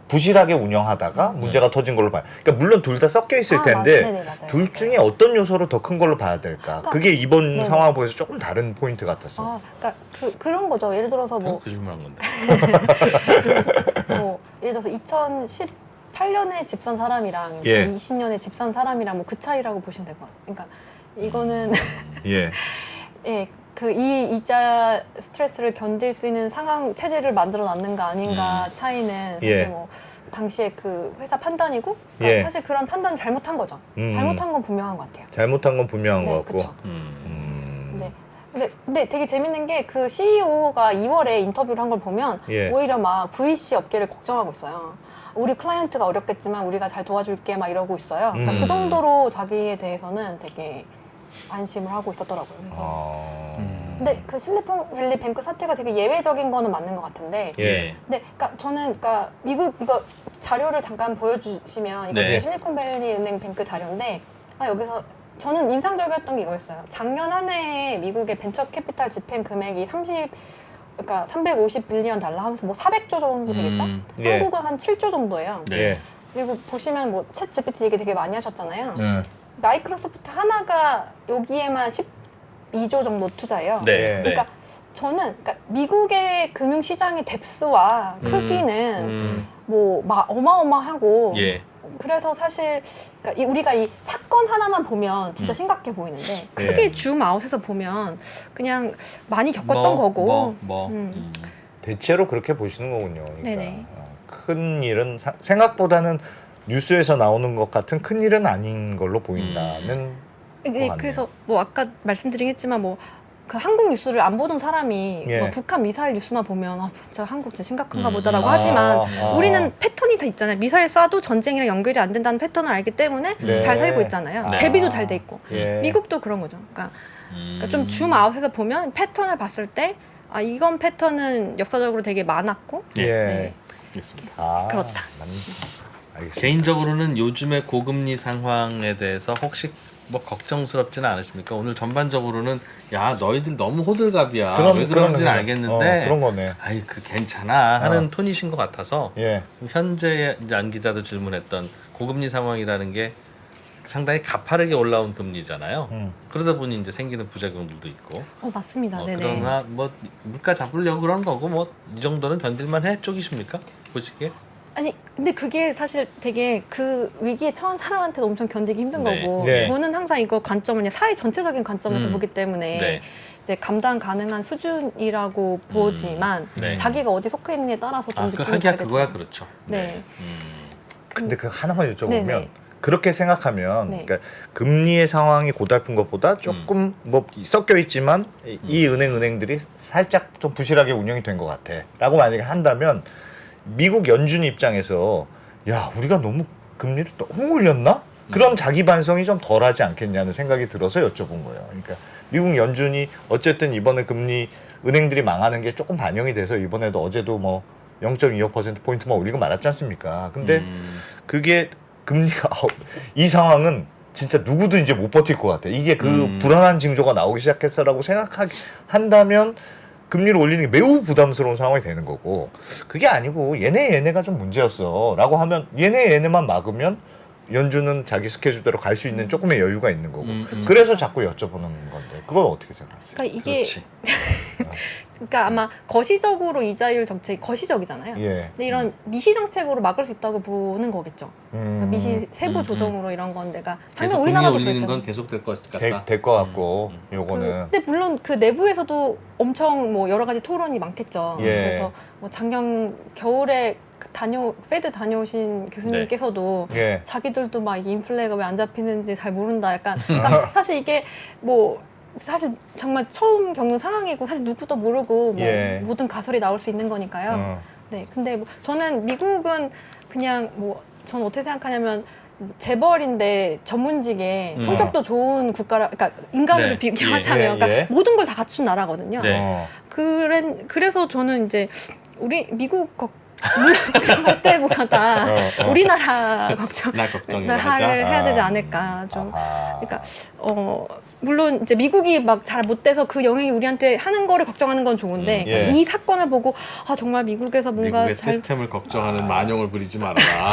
부실하게 운영하다가 문제가 터진 걸로 봐요. 그러니까 물론 둘 다 섞여 있을 텐데 네네, 맞아요. 둘 중에 어떤 요소를 더 큰 걸로 봐야 될까? 그게 이번 네네. 상황을 보면서 조금 다른 포인트 같았어. 그러니까 그런 거죠. 예를 들어서 뭐 그 질문한 건데. 예를 들어서 2018년에 집 산 사람이랑 예. 2020년에 집 산 사람이랑 뭐 그 차이라고 보시면 될 것 같아요. 그러니까 이거는 예. 예, 그 이 이자 스트레스를 견딜 수 있는 상황 체제를 만들어 놨는가 아닌가 차이는 예. 사실 뭐 당시에 그 회사 판단이고 그러니까 예. 사실 그런 판단 잘못한 거죠. 잘못한 건 분명한 것 같아요. 잘못한 건 분명한 것 같고. 그쵸. 네. 근데 되게 재밌는 게 그 CEO가 2월에 인터뷰를 한 걸 보면 예. 오히려 막 VC 업계를 걱정하고 있어요. 우리 클라이언트가 어렵겠지만 우리가 잘 도와줄게 막 이러고 있어요. 그러니까 그 정도로 자기에 대해서는 되게 안심을 하고 있었더라고요. 그래서 근데 그 실리콘밸리 뱅크 사태가 되게 예외적인 거는 맞는 것 같은데 예. 근데 그러니까 저는 그러니까 미국 이거 자료를 잠깐 보여주시면 이거 네. 실리콘밸리 은행 뱅크 자료인데 여기서 저는 인상적이었던 게 이거였어요. 작년 한 해에 미국의 벤처 캐피탈 집행 금액이 350빌리언 달러 하면서 뭐 400조 정도 되겠죠? 예. 한국은 한 7조 정도예요. 네. 예. 그리고 보시면 뭐 챗 GPT 얘기 되게 많이 하셨잖아요. 마이크로소프트 하나가 여기에만 12조 정도 투자해요. 네. 그러니까 저는 그러니까 미국의 금융시장의 뎁스와 크기는 뭐 막 어마어마하고 예. 그래서 사실 그러니까 우리가 이 사건 하나만 보면 진짜 심각해 보이는데 크게 줌아웃해서 보면 그냥 많이 겪었던 거고 대체로 그렇게 보시는 거군요. 그러니까 네네. 큰 일은 생각보다는 뉴스에서 나오는 것 같은 큰 일은 아닌 걸로 보인다는 것 같네요. 그래서 뭐 아까 말씀드린 했지만 뭐 그 한국 뉴스를 안 보던 사람이 예. 뭐 북한 미사일 뉴스만 보면 진짜 한국 진짜 심각한가 보다라고 하지만 우리는 패턴이 다 있잖아요. 미사일 쏴도 전쟁이랑 연결이 안 된다는 패턴을 알기 때문에 네. 잘 살고 있잖아요. 네. 대비도 잘 돼 있고 예. 미국도 그런 거죠. 그러니까 좀 줌아웃해서 보면 패턴을 봤을 때 이건 패턴은 역사적으로 되게 많았고 예. 네. 있습니다. 그렇다. 알겠습니다. 개인적으로는 요즘의 고금리 상황에 대해서 혹시 뭐 걱정스럽지는 않으십니까? 오늘 전반적으로는 야 너희들 너무 호들갑이야. 왜 그런지는 알겠는데 그런 거네. 아이 그 괜찮아 하는 톤이신 것 같아서 예. 현재 이제 안 기자도 질문했던 고금리 상황이라는 게 상당히 가파르게 올라온 금리잖아요. 그러다 보니 이제 생기는 부작용들도 있고. 맞습니다. 네네. 그러나 뭐 물가 잡으려고 그런 거고 뭐 이 정도는 견딜만 해 쪽이십니까? 보시기에? 아니 근데 그게 사실 되게 그 위기에 처한 사람한테는 엄청 견디기 힘든 네. 거고 네. 저는 항상 이거 관점을 그냥 사회 전체적인 관점에서 보기 때문에 네. 이제 감당 가능한 수준이라고 보지만 네. 자기가 어디 속해 있느냐에 따라서 좀 그 느낌이 하기야 다르겠죠. 그거야 그렇죠. 네. 근데 그 하나만 여쭤보면 네네. 그렇게 생각하면 네. 그러니까 금리의 상황이 고달픈 것보다 조금 뭐 섞여 있지만 이 은행들이 살짝 좀 부실하게 운영이 된 것 같아라고 만약에 한다면 미국 연준 입장에서 야 우리가 너무 금리를 너무 올렸나? 그런 자기 반성이 좀 덜하지 않겠냐는 생각이 들어서 여쭤본 거예요. 그러니까 미국 연준이 어쨌든 이번에 금리 은행들이 망하는 게 조금 반영이 돼서 이번에도 어제도 뭐 0.25%포인트만 올리고 말았지 않습니까? 근데 그게 금리가 이 상황은 진짜 누구도 이제 못 버틸 것 같아. 이게 그 불안한 징조가 나오기 시작했어라고 생각한다면 금리를 올리는 게 매우 부담스러운 상황이 되는 거고 그게 아니고 얘네가 좀 문제였어 라고 하면 얘네만 막으면 연준은 자기 스케줄대로 갈 수 있는 조금의 여유가 있는 거고 그래서 자꾸 여쭤보는 건데 그건 어떻게 생각하세요? 그러니까 이게 그렇지. 그러니까 아마 거시적으로 이자율 정책이 거시적이잖아요. 예. 근데 이런 미시 정책으로 막을 수 있다고 보는 거겠죠. 그러니까 미시 세부 조정으로 이런 건 내가 작년 계속 금리 우리나라도 올리는 그랬잖아요. 건 계속 될 것 같다. 될 것 같고 요거는 근데 물론 그 내부에서도 엄청 뭐 여러 가지 토론이 많겠죠. 예. 그래서 뭐 작년 겨울에 그 페드 다녀오신 교수님께서도 예. 자기들도 막 이 인플레가 왜 안 잡히는지 잘 모른다. 약간 그러니까 사실 이게 뭐 사실 정말 처음 겪는 상황이고 사실 누구도 모르고 뭐 예. 모든 가설이 나올 수 있는 거니까요. 네, 근데 뭐 저는 미국은 그냥 뭐 저는 어떻게 생각하냐면 재벌인데 전문직에 성격도 좋은 국가라, 그러니까 인간으로 네. 비교하자면, 예, 그러니까 예. 모든 걸 다 갖춘 나라거든요. 네. 그래서 저는 이제 우리 미국 걱정할 때보다 우리나라 걱정을 나 걱정을 하자. 해야 되지 않을까 좀. 아하. 그러니까 물론 이제 미국이 막 잘 못 돼서 그 영향이 우리한테 하는 거를 걱정하는 건 좋은데 예. 이 사건을 보고 정말 미국에서 뭔가 미국의 잘 시스템을 걱정하는 만용을 부리지 말아라.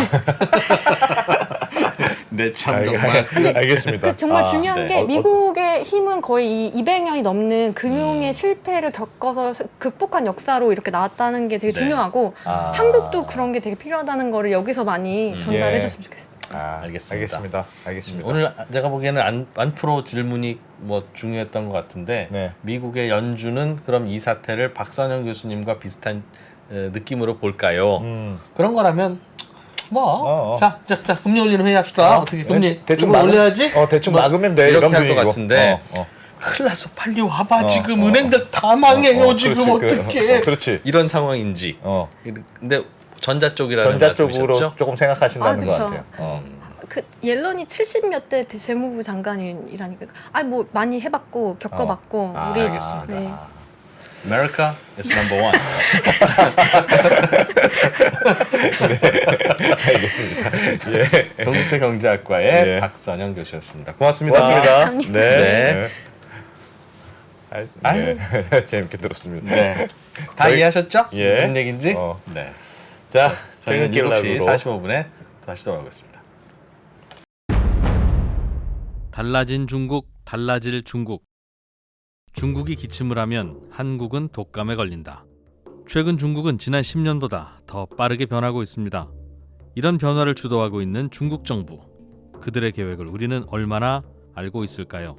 네, 참 정말. 알겠습니다. 정말 중요한 네. 게 미국의 힘은 거의 이 200년이 넘는 금융의 실패를 겪어서 극복한 역사로 이렇게 나왔다는 게 되게 네. 중요하고 한국도 그런 게 되게 필요하다는 거를 여기서 많이 전달해 예. 줬으면 좋겠어요. 알겠습니다. 알겠습니다. 오늘 제가 보기에는 안 프로 질문이 뭐 중요했던 것 같은데 네. 미국의 연준은 그럼 이 사태를 박선영 교수님과 비슷한 느낌으로 볼까요? 그런 거라면 뭐. 자, 금리 올리는 회의 합시다. 어떻게 금리 대충 이거 올려야지? 대충 뭐 막으면 돼. 이렇게 이런 할 것 분위기고. 같은데. 큰일 났어. 빨리 와봐. 지금 은행들 다 망해요. 지금 어떻게? 그렇지. 이런 상황인지. 근데 전자 쪽이라는 전자 쪽으로 말씀이셨죠? 조금 생각하신다는 것 그쵸. 같아요. 그 옐런이 70몇 대 재무부 장관이라니까. 아니 뭐 많이 해봤고 겪어봤고 우리 알겠습니다. 네. America is number one. 알겠습니다. 예. 동국대 경제학과의 예. 박선영 교수였습니다. 고맙습니다. 고맙습니다. 감사합니다. 네. 재밌게 들었습니다. 네. 다 이해하셨죠? 예. 무슨 얘기인지? 네. 자, 저희는 7시 퇴근길락으로 45분에 다시 돌아오겠습니다. 달라진 중국, 달라질 중국. 중국이 기침을 하면 한국은 독감에 걸린다. 최근 중국은 지난 10년보다 더 빠르게 변하고 있습니다. 이런 변화를 주도하고 있는 중국 정부. 그들의 계획을 우리는 얼마나 알고 있을까요?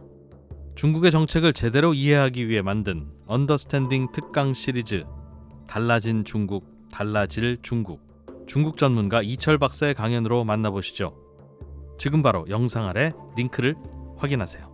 중국의 정책을 제대로 이해하기 위해 만든 언더스탠딩 특강 시리즈 달라진 중국, 달라질 중국. 중국 전문가 이철 박사의 강연으로 만나보시죠. 지금 바로 영상 아래 링크를 확인하세요.